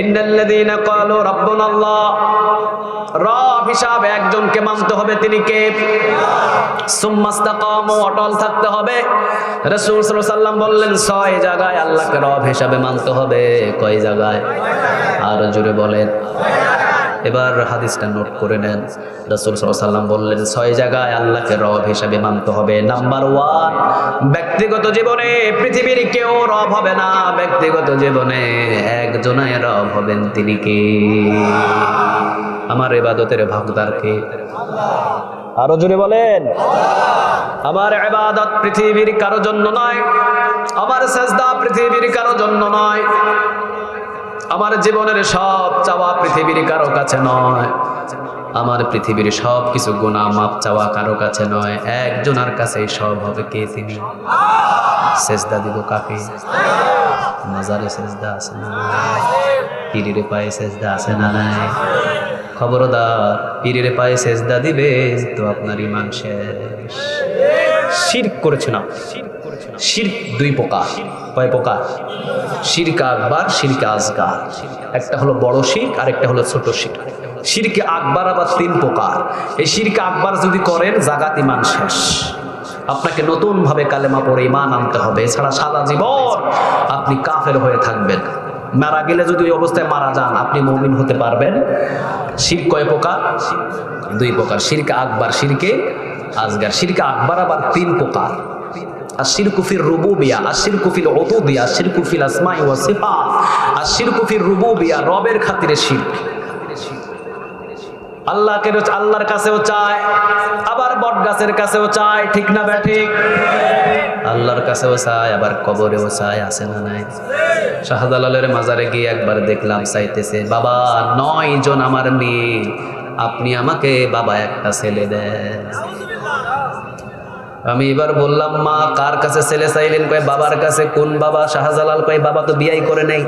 ইন্নাল্লাযীনা ক্বালু রাব্বুনাল্লাহ, রব হিসাবে একজনকে মানতে হবে, তিনি কে? সুম্মাস্তাকামু, অটল থাকতে হবে। রাসূল সাল্লাল্লাহু আলাইহি ওয়াসাল্লাম বললেন 6 জায়গায় আল্লাহকে রব হিসাবে মানতে হবে। কয় জায়গায়? আর জোরে বলেন। এবার হাদিসটা নোট করে নেন। রাসূল সাল্লাল্লাহু আলাইহি ওয়াসাল্লাম বললেন 6 জায়গায় আল্লাহকে রব হিসাবে মানতে হবে। নাম্বার 1, ব্যক্তিগত জীবনে পৃথিবীর কেউ রব হবে না, ব্যক্তিগত জীবনে একজনই রব হবেন, তিনি কে? আমার ইবাদতের ভাগদার কে? আরো জোরে বলেন। আমার ইবাদত পৃথিবীর কারো জন্য নয়, আমার সিজদা পৃথিবীর কারো জন্য নয়, আমার জীবনের সব চাওয়া পৃথিবীর কারো কাছে নয়, আমার পৃথিবীর সব কিছু গুনাহ মাপ চাওয়া কারো কাছে নয়, একজনের কাছেই সব হবে। কে তিনি? সিজদা দিব কাকে? মাজারে সিজদা আছে না নাই? পীরের পায়ে সিজদা আছে না নাই? খবরদার, পীরের পায়ে সিজদা দিবেন তো আপনার ঈমান শেষ। শিরক করেছে না? শিরক 2 প্রকার। কয় প্রকার? শিরক আকবার, শিরক আসগার। একটা হলো বড় শিরক, আর একটা হলো ছোট শিরক। শিরক আকবার আবার 3 প্রকার। এই শিরক আকবার যদি করেন জাগাত ঈমান শেষ। আপনাকে নতুন ভাবে কালেমা পড়ে ঈমান আনতে হবে, এছাড়া সারা জীবন আপনি কাফের হয়ে থাকবেন। মারা গেলে যদি ওই অবস্থায় মারা যান, আপনি মুমিন হতে পারবেন? শিরক কয় প্রকার? 2 প্রকার। শিরক আকবার, শিরকে আসগার। শিরক আকবার আবার 3 প্রকার। আশিরকু ফির রুবুবিয়া, আশিরকু ফিল উবুদিয়া, আশিরকু ফিল আসমাই ওয়া সিফাত। আশিরকু ফির রুবুবিয়া, রবের খাতিরে শিরক। আল্লাহকে আল্লাহর কাছেও চায়, আবার বট গাছের কাছেও চায়, ঠিক না ব্যাঠিক? আল্লাহর কাছেও চায়, আবার কবরেও চায়, আছে না নাই? শাহজালালের মাজারে গিয়ে একবার দেখলাম চাইতেছে, বাবা 9 জন আমার মেয়ে, আপনি আমাকে বাবা একটা ছেলে দেন। আমি এবার বললাম, মা কার কাছে ছেলে চাইলেন? কয় বাবার কাছে। কোন বাবা? শাহজালাল। কয় বাবা তো বিয়াই করে নাই।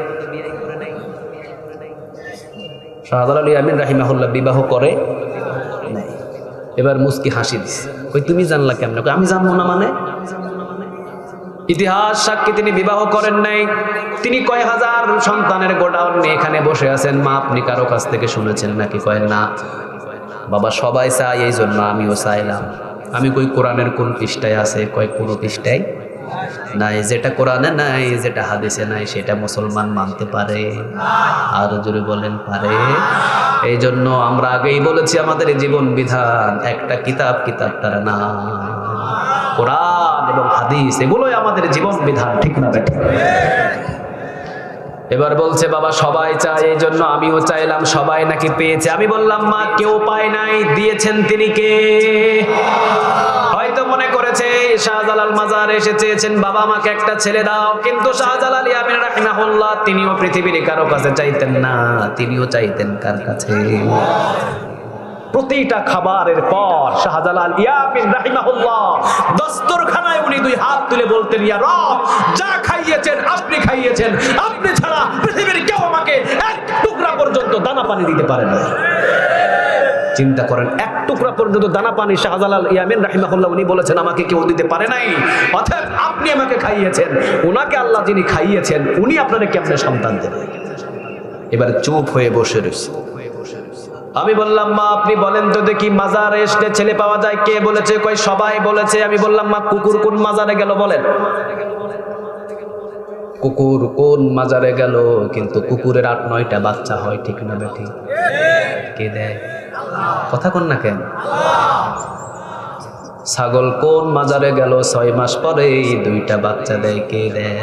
শাহজালাল ইয়ামিন রাহিমাহুল্লাহ বিবাহ করে নাই। এবার মুস্কি হাসি দিছে। কই তুমি জানলা কেমনে? কই আমি জানবো না মানে? ইতিহাস সাক্ষী তিনি বিবাহ করেন নাই। তিনি কয় হাজার সন্তানের গোডাউন নিয়ে এখানে বসে আছেন। মা আপনি কারো কাছ থেকে শুনেছেন নাকি? কয় না। বাবা সবাই চায়, এই জন্য আমিও চাইলাম। আমি কই কোরআনের কোন পৃষ্ঠায় আছে? কয় কোনো পৃষ্ঠায় নাই। যেটা কোরআনে নাই, যেটা হাদিসে নাই, সেটা মুসলমান মানতে পারে? আর জোরে বলেন পারে? এই জন্য আমরা আগেই বলেছি, আমাদের জীবন বিধান একটা কিতাব তারা না, কোরআন এবং হাদিস, এগুলোই আমাদের জীবন বিধান, ঠিক না বেঠিক? এবার বলছে বাবা সবাই চায়, এই জন্য আমিও চাইলাম। সবাই নাকি পেয়েছে? আমি বললাম মা কেউ পায় নাই, দিয়েছেন তিনি কে? হয়তো মনে করেছে শাহজালাল মাজারে এসে চেয়েছেন বাবা আমাকে একটা ছেলে দাও, কিন্তু শাহজালাল ইয়ামিন রাহিমাহুল্লাহ তিনিও পৃথিবীর কারো কাছে চাইতেন না, তিনিও চাইতেন কার কাছে? প্রতিটা খাবারের পর শাহজালাল ইয়ামিন রাহিমাহুল্লাহ দস্তরখানায় উনি 2 হাত তুলে বলতেন, ইয়া রব, যা খাইয়েছেন আপনি খাইয়েছেন, আপনি ছাড়া পৃথিবীর কেউ আমাকে এক টুকরা পর্যন্ত দানা পানি দিতে পারে না। চিন্তা করেন, এক টুকরা পর্যন্ত দানা পানি শাহজালাল ইয়ামিন রাহিমাহুল্লাহ উনি বলেছেন আমাকে কেউ দিতে পারে নাই, অর্থাৎ আপনি আমাকে খাইয়েছেন, ওনাকে আল্লাহ যিনি খাইয়েছেন উনি আপনারা কেমনে সন্তান দেবেন? এবারে চুপ হয়ে বসে রয়েছে। আমি বললাম মা আপনি বলেন তো দেখি মাজারে এসে ছেলে পাওয়া যায়? কে বলেছে? কই সবাই বলেছে। আমি বললাম মা কুকুর কোন মাজারে গেল বলেন? কুকুর কোন মাজারে গেল? কিন্তু কুকুরের 8-9টা বাচ্চা হয়, ঠিক না বেঠিক? কে দেয়? কথা কন না কেন? ছাগল কোন মাজারে গেল? 6 মাস পরে 2টা বাচ্চা দেয়, কে দেয়?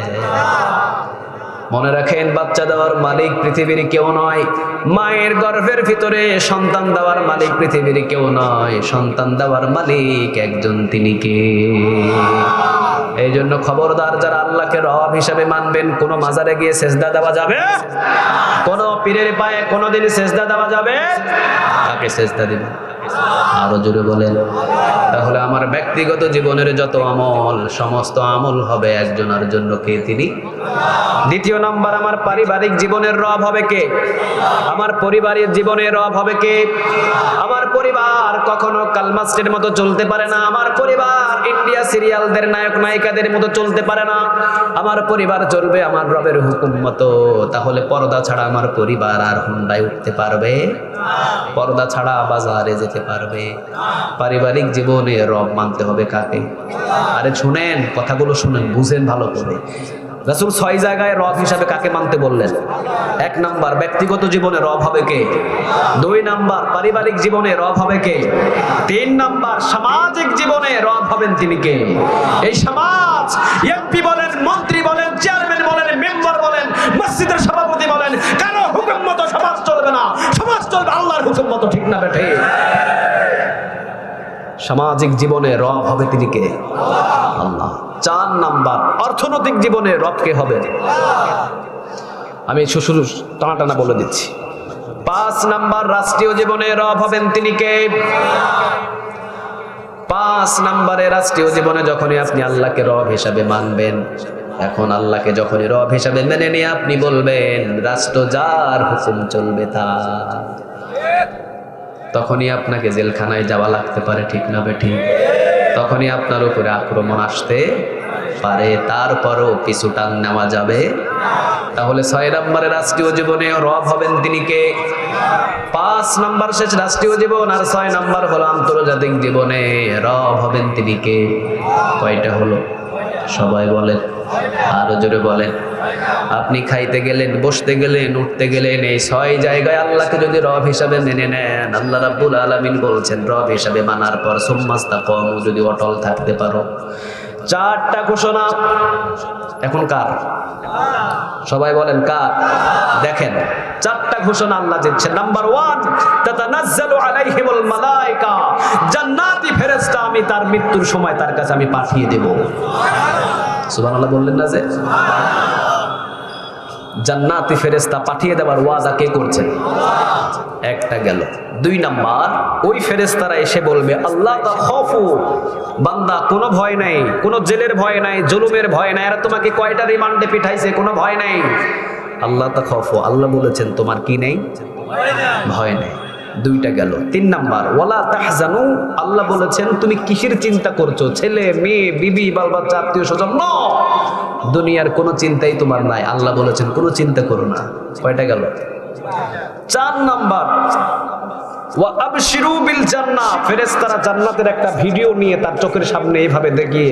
মনে রাখেন, বাচ্চা দেওয়ার মালিক পৃথিবীর কেউ নয়, মায়ের গর্ভের ভিতরে সন্তান দেওয়ার মালিক পৃথিবীর কেউ নয়, সন্তান দেওয়ার মালিক একজন, তিনি কে? এই জন্য খবরদার, যারা আল্লাহকে রব হিসাবে মানবেন, কোন মাজারে গিয়ে সেজদা দেওয়া যাবে, কোন পীরের পায়ে কোনদিন সেজদা দেওয়া যাবে? কাকে সেজদা দিবেন? আরো জোরে বলেন। তাহলে আমার ব্যক্তিগত জীবনের যত আমল, সমস্ত আমল হবে একজনের জন্য, কে? তিনি। দ্বিতীয় নাম্বার, আমার পারিবারিক জীবনের রব হবে কে? আমার পরিবারের জীবনের রব হবে কে? আমার পরিবার কখনো কালমাস্টের মতো চলতে পারে না, আমার পরিবার ইন্ডিয়া সিরিয়ালদের নায়ক নায়িকাদের মতো চলতে পারে না, আমার পরিবার চলবে আমার রবের হুকুম মতো। তাহলে পর্দা ছাড়া আমার পরিবার আর হুন্ডায় উঠতে পারবে? পর্দা ছাড়া বাজারে যেতে পারবে? পারিবারিক জীবনে রব মানতে হবে কাকে? আরে শুনেন, কথাগুলো শুনেন, বুঝেন ভালো করে। রাসূল 6 জায়গায় রব হিসাবে কাকে মানতে বললেন? 1 নাম্বার, ব্যক্তিগত জীবনে রব হবে কে? 2 নাম্বার, পারিবারিক জীবনে রব হবে কে? 3 নাম্বার, সামাজিক জীবনে রব হবেন তিনি কে? এই সমাজ, এমপি বলেন, মন্ত্রী বলেন, চেয়ারম্যান বলেন, মেম্বার বলেন, মসজিদের সভাপতি বলেন, কারো হুকুম মতো সমাজ চলবে না, সমাজ চলবে আল্লাহর হুকুম মতো, ঠিক না বেঠে? সামাজিক জীবনে রব হবে তিনি কে? আল্লাহ। 4 নাম্বার, অর্থনৈতিক জীবনে রব কে হবে? আমি শুরু টানা বলে দিচ্ছি। 5 নাম্বার, রাষ্ট্রীয় জীবনে রব হবেন তিনি কে? 5 নাম্বারে, রাষ্ট্রীয় জীবনে যখনই আপনি আল্লাহকে রব হিসাবে মানবেন, এখন আল্লাহকে যখনই রব হিসাবে মেনে নিয়ে আপনি বলবেন রাষ্ট্র যার হুকুম চলবে তার, তখনই আপনাকে জেলখানায় যাওয়া লাগতে পারে, ঠিক না বেঠিক? তখনই আপনার উপরে আক্রমণ আসতে পারে, তারপরও পিছু টান নেওয়া যাবে। তাহলে 6 নম্বরে রাষ্ট্রীয় জীবনে রব হবেন তিনি কে? 5 নাম্বার শেষ রাষ্ট্রীয় জীবন, আর 6 নাম্বার হলো আন্তর্জাতিক জীবনে রব হবেন তিনি কে? কয়টা হলো? সবাই বলেন, আরো জোরে বলেন। আপনি খাইতে গেলেন, বসতে গেলেন, উঠতে গেলেন, এই 6 জায়গায় আল্লাহকে যদি রব হিসাবে মেনে নেন, আল্লাহ রাব্বুল আলামিন বলছেন রব হিসাবে মানার পর সুম্মাস্তাকামু, যদি অটল থাকতে পারো। 4টা ঘোষণা এখন কার? সবাই বলেন কার? দেখেন 4টা ঘোষণা আল্লাহ দিচ্ছে। নাম্বার 1, তাতানাজ্জালু আলাইহিমুল মালায়েকা, জান্নাতি ফেরেশতা আমি তার মৃত্যুর সময় তার কাছে আমি পাঠিয়ে দেব। সুবহানাল্লাহ বললেন না? যে জান্নাতি ফেরেশতা পাঠিয়ে দেওয়ার ওয়াদা কে করছেন? একটা গেল। 2 নাম্বার, ওই ফেরেশতারা এসে বলবে আল্লাহ তাখাফু, বান্দা কোনো ভয় নাই, কোনো জেলের ভয় নাই, জুলুমের ভয় নাই, আর তোমাকে কয়টা রিমান্ডে পিঠাইছে, কোনো ভয় নাই। আল্লাহ তাখাফু, আল্লাহ বলেছেন তোমার কি নেই? ভয় নেই। 2টা গেল। 3 নাম্বার, ওয়ালা তাহজানু, আল্লাহ বলেছেন তুমি কিসের চিন্তা করছো? ছেলে, মেয়ে, বিবি, বাল বাচ্চা, আত্মীয় স্বজন, না, দুনিয়ার কোনো চিন্তাই তোমার নাই। আল্লাহ বলেছেন কোনো চিন্তা করো না। কয়টা গেল? 4 নাম্বার, ওয়া আবশিরু বিল জান্নাহ, ফেরেশতারা জান্নাতের একটা ভিডিও নিয়ে তার চোখের সামনে এইভাবে দেখিয়ে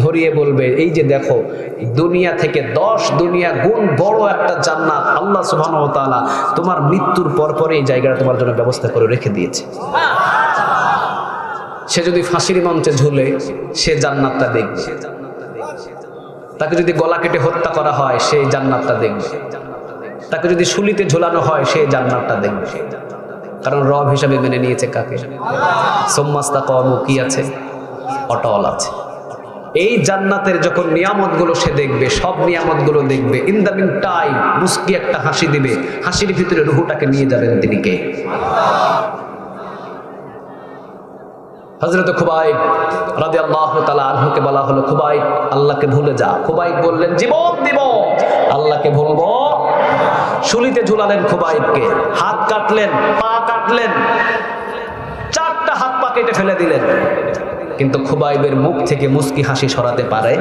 ধরিয়ে বলবে এই যে দেখো, দুনিয়া থেকে 10 দুনিয়া গুণ বড় একটা জান্নাত আল্লাহ সুবহানাহু ওয়া তাআলা তোমার মৃত্যুর পর এই জায়গাটা তোমার জন্য ব্যবস্থা করে রেখে দিয়েছে। সে যদি ফাঁসির মঞ্চে ঝুলে সে জান্নাতটা দেখবে, তাকে যদি গলা কেটে হত্যা করা হয় সেই জান্নাতটা দেখবে, তাকে যদি শুলিতে ঝোলানো হয় সেই জান্নাতটা দেখবে। কারণ রব হিসাবে মেনে নিয়েছে কাকে? সুম্মাস্তাকামু, কি আছে? অটল আছে। এই জান্নাতের যখন নিয়ামতগুলো সে দেখবে, সব নিয়ামতগুলো দেখবে, ইন দ্য মিন টাইম মুস্কি একটা হাসি দিবে, হাসির ভিতরে রূহটাকে নিয়ে যাবেন তিনি কে? হযরত খুবাইব রাদিয়াল্লাহু তাআলা আনহুকে বলা হলো খুবাইব আল্লাহকে ভুলে যা। খুবাইব বললেন জীবন দিব, আল্লাহকে ভুলবো? শুলিতে ঝুলালেন খুবাইবকে, হাত কাটলেন, পা কাটলেন, কেটে ফেলে দিলেন, কিন্তু খুবাইবের মুখ থেকে মুস্কি হাসি সরাতে পারে?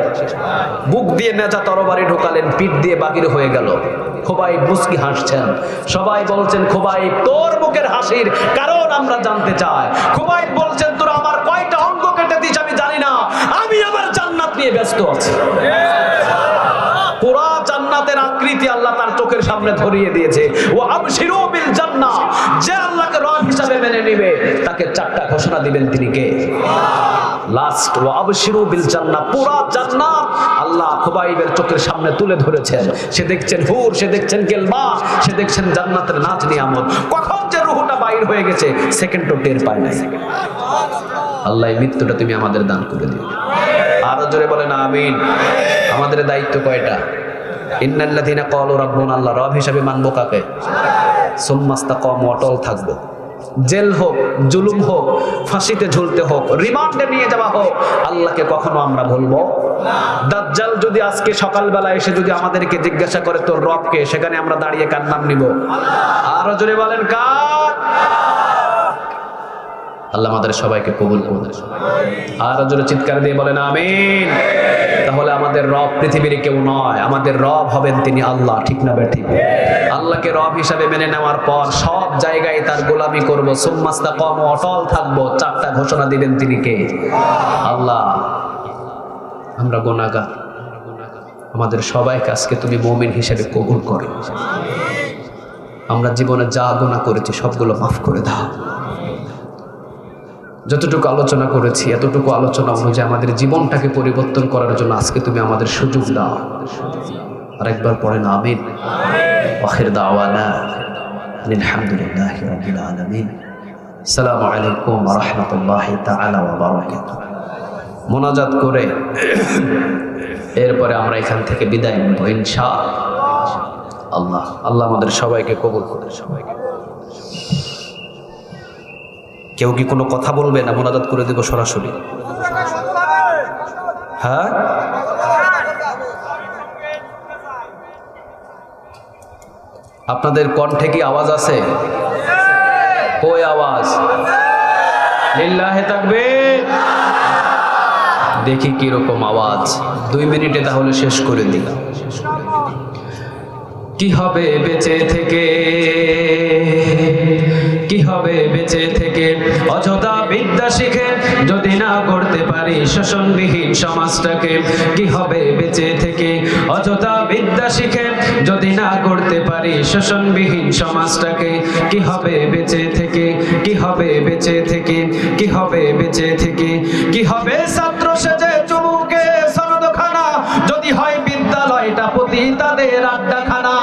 বুক দিয়ে নেজা তরবারি ঢোকালেন, পিঠ দিয়ে বাহির হয়ে গেল। খুবাইব মুস্কি হাসছেন। সবাই বলছেন, খুবাইব তোর মুখের হাসির কারণ আমরা জানতে চাই। খুবাইব বলছেন, তোরা আমার কয়টা অঙ্গ কেটে দিস আমি জানি না, আমি আমার জান্নাত নিয়ে ব্যস্ত আছি। পুরা জান্নাতের আকৃতি আল্লাহ তার চোখের সামনে ধরিয়ে দিয়েছে। ও আবশিরু বিল জান্নাহ, যে আল্লাহকে রব হিসাবে মেনে নেবে তাকে চারটা ঘোষণা দিবেন, তিনি কে? লাস্ট ওয়া আবশিরু বিল জান্নাহ, পুরা জান্নাত আল্লাহ খুবাইবের চোখের সামনে তুলে ধরেছেন। সে দেখছেন হুর, সে দেখছেন গেলমা, সে দেখছেন জান্নাতের নাজ নিয়ামত। কখন যে রূহটা বাইর হয়ে গেছে সেকেন্ডও টের পায় নাই। আল্লাহ এই মৃত্যুটা তুমি আমাদের দান করে দিও। আরো জোরে বলেন আমিন। আমাদের দায়িত্ব কয়টা? ইন্নাল্লাযীনা ক্বালু রাব্বুনা আল্লাহ, রব হিসাবে মানবো কাকে? সুম্মাস্তাকামু, অটল থাকবো। জেল হোক, জুলুম হোক, ফাঁসিতে ঝুলতে হোক, রিমান্ডে নিয়ে যাওয়া হোক, আল্লাহকে কখনো আমরা ভুলবো। দাজ্জাল যদি আজকে সকালবেলা এসে যদি আমাদেরকে জিজ্ঞাসা করে তোর রবকে, সেখানে আমরা দাঁড়িয়ে কার নাম নিব? আরো জোরে বলেন কার? আল্লাহ আমাদের সবাইকে কবুল করুন। আর জোরে চিৎকার দিয়ে বলেন আমিন। তাহলে আমাদের রব পৃথিবীর কেউ নয়, আমাদের রব হবেন তিনি আল্লাহ। ঠিক না বেঠিক? আল্লাহকে রব হিসাবে মেনে নেওয়ার পর সব জায়গায় তার গোলামি করব, সুম্মাস্তাকামু, অটল থাকবো। চারটা ঘোষণা দিবেন, তিনি কে? আল্লাহ। আমরা গুনাহগার, আমাদের সবাইকে আজকে তুমি মুমিন হিসেবে কবুল করো। আমরা জীবনে যা গুনাহ করেছি সবগুলো মাফ করে দাও। যতটুকু আলোচনা করেছি এতটুকু আলোচনা অনুযায়ী আমাদের জীবনটাকে পরিবর্তন করার জন্য আজকে তুমি আমাদের সুযোগ দাও। আরেকবার পড়েন আমিন। আখির দাওয়ানা আলহামদুলিল্লাহি রাব্বিল আলামিন। আসসালামু আলাইকুম ওয়া রাহমাতুল্লাহি তাআলা ওয়া বারাকাতুহু। মোনাজাত করে এরপরে আমরা এখান থেকে বিদায় নেব ইনশাআল্লাহ। আল্লাহ আমাদের সবাইকে কবুল করে। সবাইকে কেউ কি কোনো কথা বলবে না? মোনাজাত করে দেব সরাসরি। হ্যাঁ, আপনাদের কণ্ঠে কি আওয়াজ আছে? কই আওয়াজ? লিল্লাহি তাকবীর। দেখি কিরকম আওয়াজ। 2 মিনিটে তাহলে শেষ করে দিলাম। কি হবে বেঁচে থেকে, কি হবে বেঁচে থেকে অযথা বিদ্যা শিখে যদি না করতে পারি শোষণবিহীন সমাজটাকে? কি হবে বেঁচে থেকে অযথা বিদ্যা শিখে যদি না করতে পারি শোষণবিহীন সমাজটাকে? কি হবে বেঁচে থেকে, কি হবে বেঁচে থেকে, কি হবে বেঁচে থেকে? কি হবে ছাত্র সেজে চুমুকে সনদখানা যদি হয় বিদ্যালয়টা পতিতাদের আড্ডাখানা?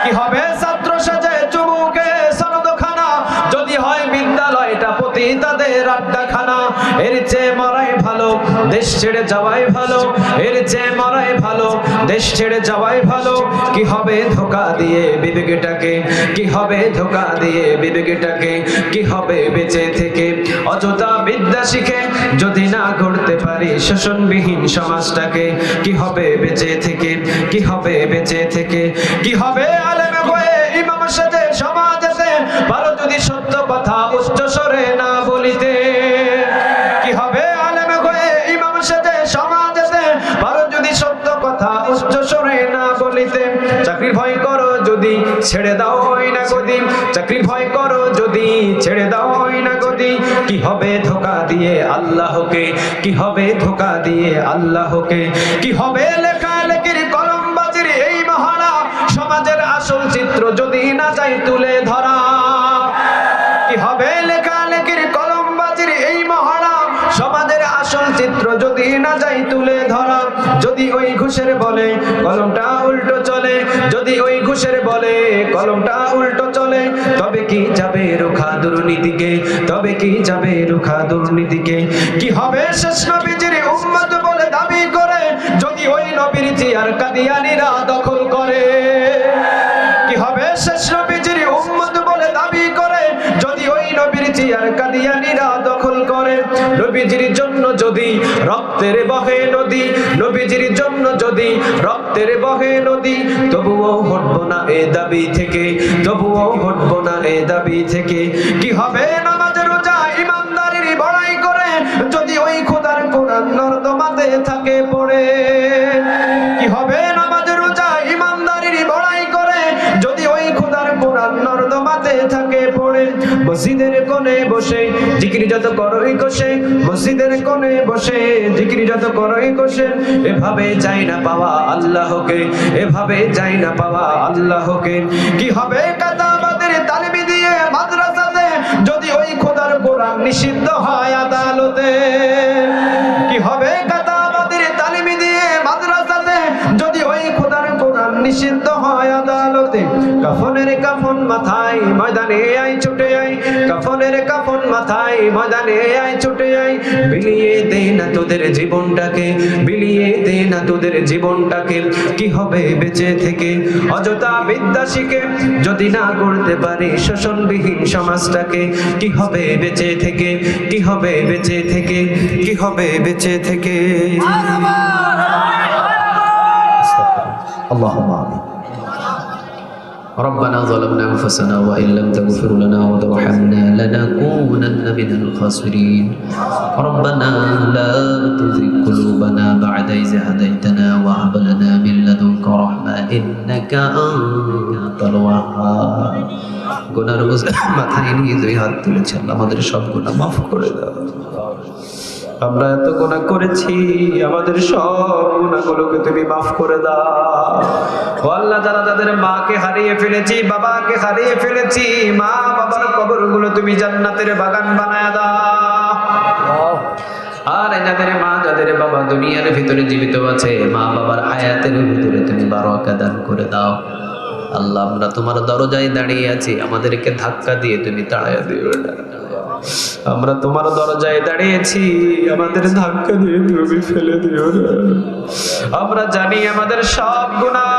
কি হবে ছাত্র সেজে চুমুকে সনদখানা যদি হয় বিদ্যালয়টা পতিতাদের আড্ডাখানা? এর চেয়ে মরাই ভালো, দেশ ছেড়ে যাওয়াই ভালো। এর চেয়ে মরাই ভালো, দেশ ছেড়ে যাওয়াই ভালো। কি হবে ধোঁকা দিয়ে বিবেকটাকে, কি হবে ধোঁকা দিয়ে বিবেকটাকে? কি হবে বেঁচে থেকে অযথা বিদ্যা শিখে যদি না করতে পারি শোষণবিহীন সমাজটাকে? কি হবে বেঁচে থেকে, কি হবে বেঁচে থেকে? কি হবে আলেম হয়ে ইমাম সেজে সমাজেতে ভালো যদি সত্য কথা উচ্চ স্বরে না বলিতে? কি হবে আলেম হয়ে ইমাম সেজে সমাজেতে ভালো যদি সত্য কথা উচ্চ স্বরে না বলিতে? চাকরির ভয় করো যদি ছেড়ে দাও ওই না গদি, চাকরির ভয় করো যদি ছেড়ে দাও ওই না গদি। কি হবে ধোঁকা দিয়ে আল্লাহকে, কি হবে ধোঁকা দিয়ে আল্লাহকে? কি হবে লেখালেখির কলমবাজির এই মহারা সমাজের আসল চিত্র যদি না যায় তুলে ধরা? কি হবে লেখালেখির কলমবাজির এই মহারা সমাজের আসল চিত্র যদি না যায় তুলে ধরা? যদি ওই ঘুষের বলে কলমটা উল্টো চলে, যদি ওই ঘুষের বলে কলমটা উল্টো চলে, তবে কি যাবে রুখা দুর্নীতিকে, তবে কি যাবে রুখা দুর্নীতিকে? কি হবে শেষ নবীজির উম্মত বলে দাবি করে যদি ওই নবীর চেয়ার কাদিয়ানীরা দখল করে? কি হবে শেষ নবীজির উম্মত বলে দাবি করে যদি ওই নবীর চেয়ার কাদিয়ানীরা দখল করে? নবীজির জন্য যদি রক্তের বহে নদী, নবীজির জন্য যদি রক্তের বহে নদী, তবুও হটবো না এ দাবি থেকে, তবুও হটবো না এ দাবি থেকে। কি হবে নামাজ রোজা ইমানদার থেকে পড়ে? কি হবে নামাজ রোজা ইমানদারির বড়াই করে যদি ওই খোদার কোরআন নর্দমাতে থাকে পড়ে? মসজিদের কোণে বসে জিকির যত করোই কষে, মসজিদের কোণে বসে জিকির যত করোই কষে, এভাবে চাই না পাওয়া আল্লাহকে, এভাবে চাই না পাওয়া আল্লাহকে। কি হবে কাতাবাদের তালিবি দিয়ে মাদ্রাসাতে যদি ওই খোদার কোরআন নিষিদ্ধ হয় আদালতে? কি হবে কাতাবাদের তালিবি দিয়ে মাদ্রাসাতে যদি ওই খোদার কোরআন নিষিদ্ধ হয় আদালতে? কাফনের কাফন মাথায় ময়দানে আই ছুটে আই, কাফনের কাফন মাথায় ময়দানে আই ছুটে আই, বিলিয়ে দে না তোদের জীবনটাকে, বিলিয়ে দে না তোদের জীবনটাকে। কি হবে বেঁচে থেকে অযথা বিদ্যা শিখে যদি না করতে পারি শোষণবিহীন সমাজটাকে? কি হবে বেঁচে থেকে, কি হবে বেঁচে থেকে, কি হবে বেঁচে থেকে? আল্লাহুম্মা আমিন। ربنا ظلمنا أنفسنا وإن لم تغفر لنا وترحمنا لنكونن من الخاسرين ربنا لا تزغ قلوبنا بعد إذ هديتنا وهب لنا من لدنك رحمة إنك أنت الوهاب গুনার বোঝা মাথায় নিয়ে দুই হাত তুলেছি, আল্লাহ আমাদের সব গুনাহ মাফ করে দাও। আমরা এত গুনাহ করেছি, আমাদের সব গুনাহগুলোকে তুমি মাফ করে দাও। ও আল্লাহ, যারা যাদের মাকে হারিয়ে ফেলেছি, বাবাকে হারিয়ে ফেলেছি, মা বাবার কবরগুলো তুমি জান্নাতের বাগান বানায় দাও। আর যাদের মা যাদের বাবা দুনিয়ার ভিতরে জীবিত আছে, মা বাবার হায়াতের ভিতরে তুমি বারাকা দান করে দাও। আল্লাহ, আমরা তোমার দরজায় দাঁড়িয়ে আছি, আমাদেরকে ধাক্কা দিয়ে তুমি তাড়াইয়া দিও না। আমরা তোমার দরজায় দাঁড়িয়েছি, আমাদের ধাক্কা দিয়ে তুমি ফেলে দিও না। আমরা জানি আমাদের সব গুনাহ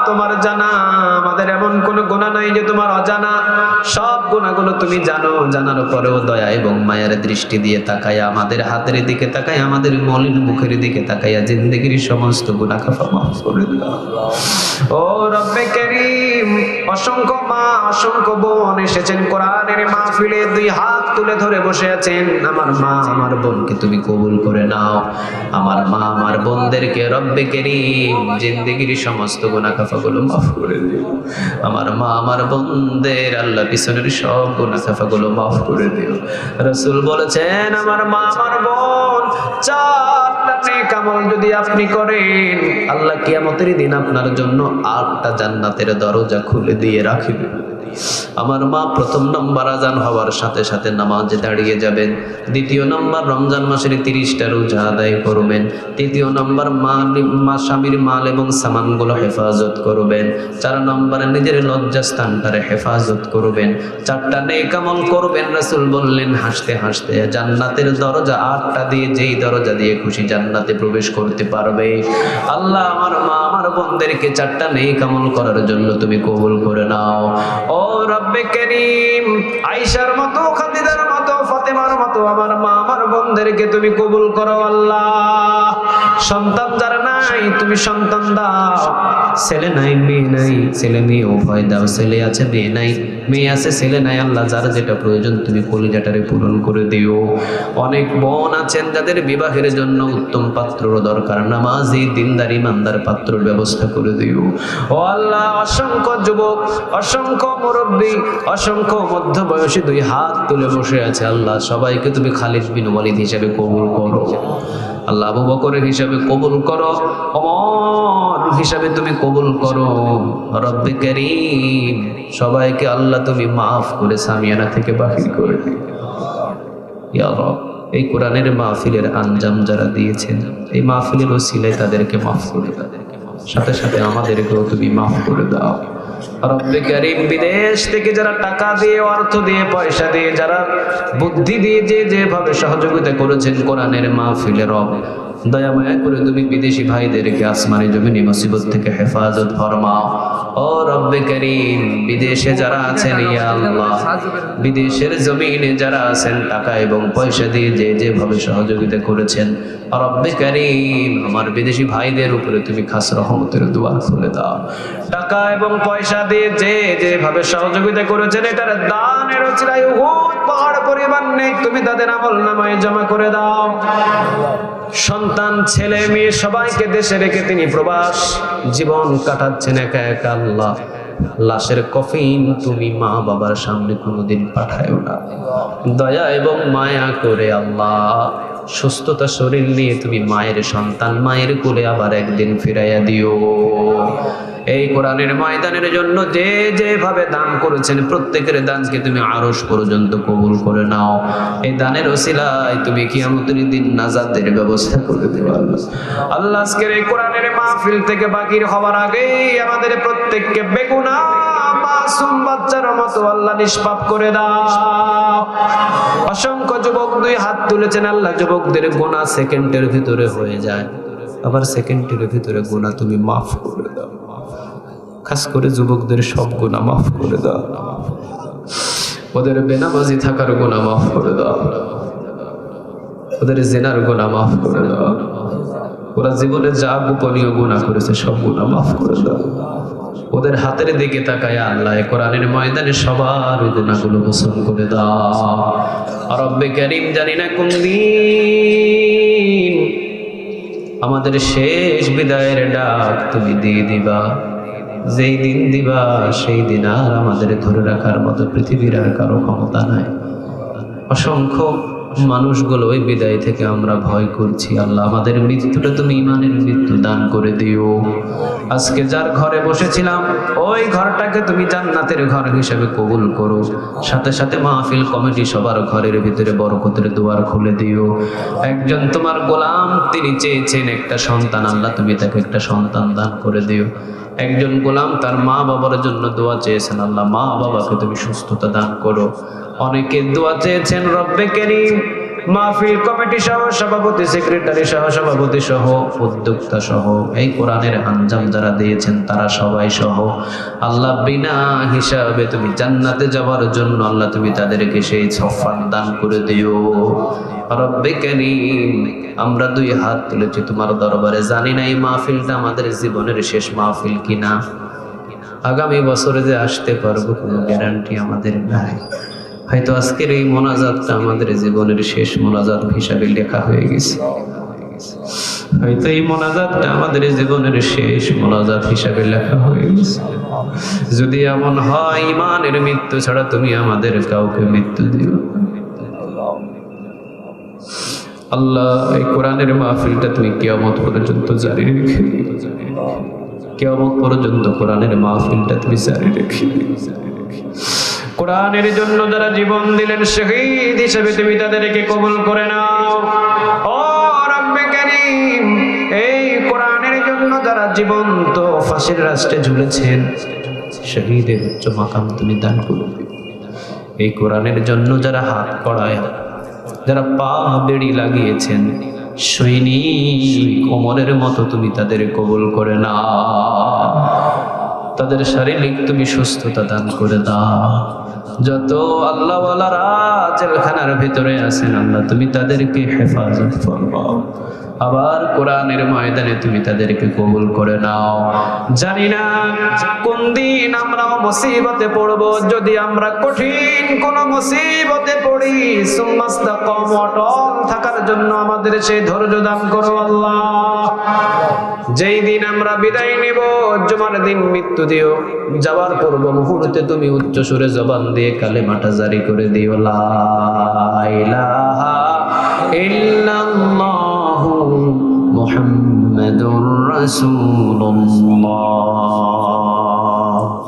তোমার জানা, আমাদের এমন কোন গুনাহ নাই যে তোমার অজানা। সব গুনাহগুলো তুমি জানো, জানার পরেও দয়া এবং মায়ের দৃষ্টি দিয়ে তাকায়া আমাদের হাতের দিকে তাকায়া আমাদের মলিন মুখের দিকে তাকায়া জিন্দেগির সমস্ত গুনাহ খাফা মাফ করে দাও। ও রব্বে কারীম, অসংখ্য মা অসংখ্য বোন এসেছেন কোরআনের মাহফিলে, দুই হাত তুলে ধরে বসে আছেন। আমার মা আমার বোনকে তুমি কবুল করে নাও, আমার মা আমার বোনদেরকে রব্বে কারীম জিন্দেগির সমস্ত গুনাহ খাফাগুলো মাফ করে দিও। আমার মা আমার বোনদের আল্লাহ পিছনের সব গুনাহ খাফাগুলো মাফ করে দিও। রাসূল বলেছেন, আমার মা আমার বোন চারটা নেক আমল যদি আপনি করেন, আল্লাহ কিয়ামতের দিন আপনার জন্য 8টা জান্নাতের দরজা খুলে দিয়ে রাখবে। আমার মা প্রথম নম্বর আজান হওয়ার সাথে সাথে নামাজে দাঁড়িয়ে যাবেন। দ্বিতীয় নম্বর রমজান মাসের 30টা রোজা আদায় করবেন। তৃতীয় নম্বর মা স্বামীর মাল এবং সামানগুলো হেফাজত করবেন। 4 নম্বরে নিজের লজ্জাস্থানটারে হেফাজত করবেন। 4টা নেক আমল করবেন। রাসূল বললেন, হাসতে হাসতে জান্নাতের দরজা 8টা দিয়ে যেই দরজা দিয়ে খুশি জান্নাতে প্রবেশ করতে পারবে। আল্লাহ, আমার মা আমার বোনদেরকে 4টা নেক আমল করার জন্য তুমি কবুল করে নাও। ও রব্বে কারীম, আয়েশার মতো, খাদিজার মতো, ফাতেমার মতো আমার মা আমার বোনদেরকে তুমি কবুল করো। আল্লাহ, সন্তান যারা নাই তুমি সন্তান দাও, ছেলে নাই মেয়ে নাই, ছেলে মেয়ে উভয় দাও। ছেলে আছে মেয়ে নাই, মেয়ে আছে ছেলে নাই। আল্লাহ, যার যেটা প্রয়োজন তুমি কলিজাটারে পূরণ করে দিও। অনেক বোন আছেন যাদের বিবাহের জন্য উত্তম পাত্রর দরকার, নামাজি দিনদার ইমানদার পাত্রর ব্যবস্থা করে দিও। ও আল্লাহ, অসংখ্য যুবক, অসংখ্য মুরব্বী, অসংখ্য মধ্যবয়সী দুই হাত তুলে বসে আছে। আল্লাহ, সবাইকে তুমি খালিদ বিন ওয়ালিদ হিসেবে কবুল করো। আল্লাহ, আবু বকরের হিসাবে কবুল করো, ওমর হিসাবে তুমি কবুল করো। রব্বে কারীম, সবাইকে আল্লাহ তুমি মাফ করে সামিয়ানা থেকে বাহির করে দিও। ইয়া রব, এই কোরআনের মাহফিলের আঞ্জাম যারা দিয়েছেন, এই মাহফিলের ওসিলায় তাদেরকে মাফ করে দাও, সাথে সাথে আমাদেরকেও তুমি মাফ করে দাও। রব্বে কারীম, বিদেশ থেকে যারা টাকা দিয়ে, অর্থ দিয়ে, পয়সা দিয়ে, যারা বুদ্ধি দিয়ে যে যেভাবে সহযোগিতা করেছেন কোরআনের মাহফিলে, রব দয়া মায়া করে তুমি বিদেশি ভাইদেরকে আসমানি জমিনে মুসিবত থেকে হেফাজত ফরমাও। ও রব্বে কারীম, বিদেশে যারা আছেন, ইয়া আল্লাহ, বিদেশের জমিনে যারা আছেন টাকা এবং পয়সা দিয়ে যে যেভাবে সহযোগিতা করেছেন, রব্বে কারীম আমার বিদেশি ভাইদের উপরে তুমি খাস রহমতের দুয়ার খুলে দাও। টাকা এবং পয়সা দিয়ে যে যেভাবে সহযোগিতা করেছেন, এটার দানের উচিলায় উহুদ পাহাড় পরিমাণ নেই তুমি তাদের আমলনামায় জমা করে দাও। সন্তান ছেলে মেয়ে সবাইকে দেশে রেখে তিনি প্রবাস জীবন কাটাচ্ছেন একা একা। আল্লাহ, লাশের কফিন তুমি মা বাবার সামনে কোনোদিন পাঠায়ও না। দয়া এবং মায়া করে আল্লাহ সুস্থতা শরীর নিয়ে তুমি মায়ের সন্তান মায়ের কোলে আবার একদিন ফিরাইয়া দিও। এই কোরআনের ময়দানের জন্য যে যেভাবে দান করেছেন প্রত্যেকের দানকে তুমি আরশ পর্যন্ত কবুল করে নাও। এই দানের ওসিলায় তুমি কিয়ামতের দিন নাজাতের ব্যবস্থা করে দেবে। আল্লাহ, আজকের এই কোরআনের মাহফিল থেকে বাকির হওয়ার আগেই আমাদের প্রত্যেককে বেগুনাহ মাসুম বাচ্চার মতো আল্লাহ নিষ্পাপ করে দাও। অসংখ্য যুবক দুই হাত তুলেছেন আল্লাহ, যুবকদের গুনাহ সেকেন্ডের ভিতরে হয়ে যায়, আবার সেকেন্ডের ভিতরে গুনাহ তুমি মাফ করে দাও। খাস করে যুবকদের সব গুনাহ মাফ করে দাও, ওদের বেনামাজি থাকার গুনাহ মাফ করে দাও, ওদের জিনার গুনাহ মাফ করে দাও, ওরা জীবনে যা গোপনীয় গুনাহ করেছে সব গুনাহ মাফ করে দাও। ওদের হাতের দিকে তাকায় আল্লাহ কোরআনের ময়দানে সবার গুনাহগুলো মোচন করে দাও। রব্বে কারীম, জানি না কোন দিন আমাদের শেষ বিদায়ের ডাক তুমি দিয়ে দিবা। যেই দিন দিবা সেই দিন আর আমাদের ধরে রাখার মতো পৃথিবীর আর কারো ক্ষমতা নাই। অসংখ্য মানুষগুলো ওই বিদায় থেকে আমরা ভয় করছি। আল্লাহ, আমাদের মৃত্যুটা তুমি ঈমানের মৃত্যু দান করে দিও। আজকে যার ঘরে বসেছিলাম ওই ঘরটাকে তুমি জান্নাতের ঘর হিসেবে কবুল করো। সাথে সাথে মাহফিল কমিটি সবার ঘরের ভিতরে বরকতের দুয়ার খুলে দিও। একজন তোমার গোলাম, তিনি চেয়েছেন একটা সন্তান, আল্লাহ তুমি তাকে একটা সন্তান দান করে দিও। একজন গোলাম তার মা বাবার জন্য দোয়া চেয়েছেন, আল্লাহ মা বাবাকে তুমি সুস্থতা দান করো। অনেকে দোয়া চেয়েছেন রব্বে কারীম মাহফিল কমিটি সহ সভাপতি, সেক্রেটারি সহ সভাপতি সহ উদ্যোক্তা সহ এই কোরআনের আঞ্জাম যারা দিয়েছেন তারা সবাই সহ আল্লাহ বিনা হিসাবে তুমি জান্নাতে যাওয়ার জন্য আল্লাহ তুমি তাদেরকে সেই সফল দান করে দিও। রব্বে কারীম, আমরা দুই হাত তুলেছি তোমার দরবারে, জানি না এই মাহফিলটা আমাদের জীবনের শেষ মাহফিল কিনা, আগামী বছরে যে আসতে পারবো কোনো গ্যারান্টি আমাদের নাই। হয়তো আজকের এই মোনাজাতটা আমাদের জীবনের শেষ মোনাজাত হিসাবে লেখা হয়ে গেছে, হয়তো এই মোনাজাতটা আমাদের জীবনের শেষ মোনাজাত হিসাবে লেখা হয়ে গেছে। যদি এমন হয় ঈমানের মৃত্যু ছাড়া তুমি আমাদের কাউকে মৃত্যু দিও। আল্লাহ, এই কোরআনের মাহফিলটা তুমি কিয়ামত পর্যন্ত জারি রেখে দিও। কিয়ামত পর্যন্ত কোরআনের মাহফিলটা তুমি জারি রেখে দিও। কোরআনের জন্য যারা জীবন দিলেন শহীদ হিসেবে তুমি তাদেরকে কবুল করে নাও। ও রব্বে কারীম, এই কোরআনের জন্য যারা জীবন্ত ফাঁসির রাস্তায় ঝুলেছেন শহীদের উচ্চ মাকাম তুমি দান করে দিও। এই কোরআনের জন্য যারা হাত কড়ায়, যারা পা বেড়ি লাগিয়েছেন সৈনিক ওমরের মতো তুমি তাদের কবুল করে নাও। তাদের শারীরিক তুমি সুস্থতা দান করে দাও। যত আল্লাহওয়ালারা জেলখানার ভিতরে আছেন আল্লাহ তুমি তাদেরকে হেফাজত ফরমাও। আবার কোরআনের ময়দানে তুমি তাদেরকে কবুল করে নাও। জানি না কোন দিন আমরাও মুসিবতে পড়ব, যদি আমরা কঠিন কোন মুসিবতে পড়ি সুম্মাস্তাকাম, অটল থাকার জন্য আমাদের সেই ধৈর্য দান করো আল্লাহ। যেই দিন আমরা বিদায় নেব জুমার দিন মৃত্যু দিও, যাওয়ার পূর্ব মুহূর্তে তুমি উচ্চ সুরে জবান দিয়ে কালেমাটা জারি করে দিও, লা ইলাহা ইল্লাল্লাহু মুহাম্মাদুর রাসূলুল্লাহ।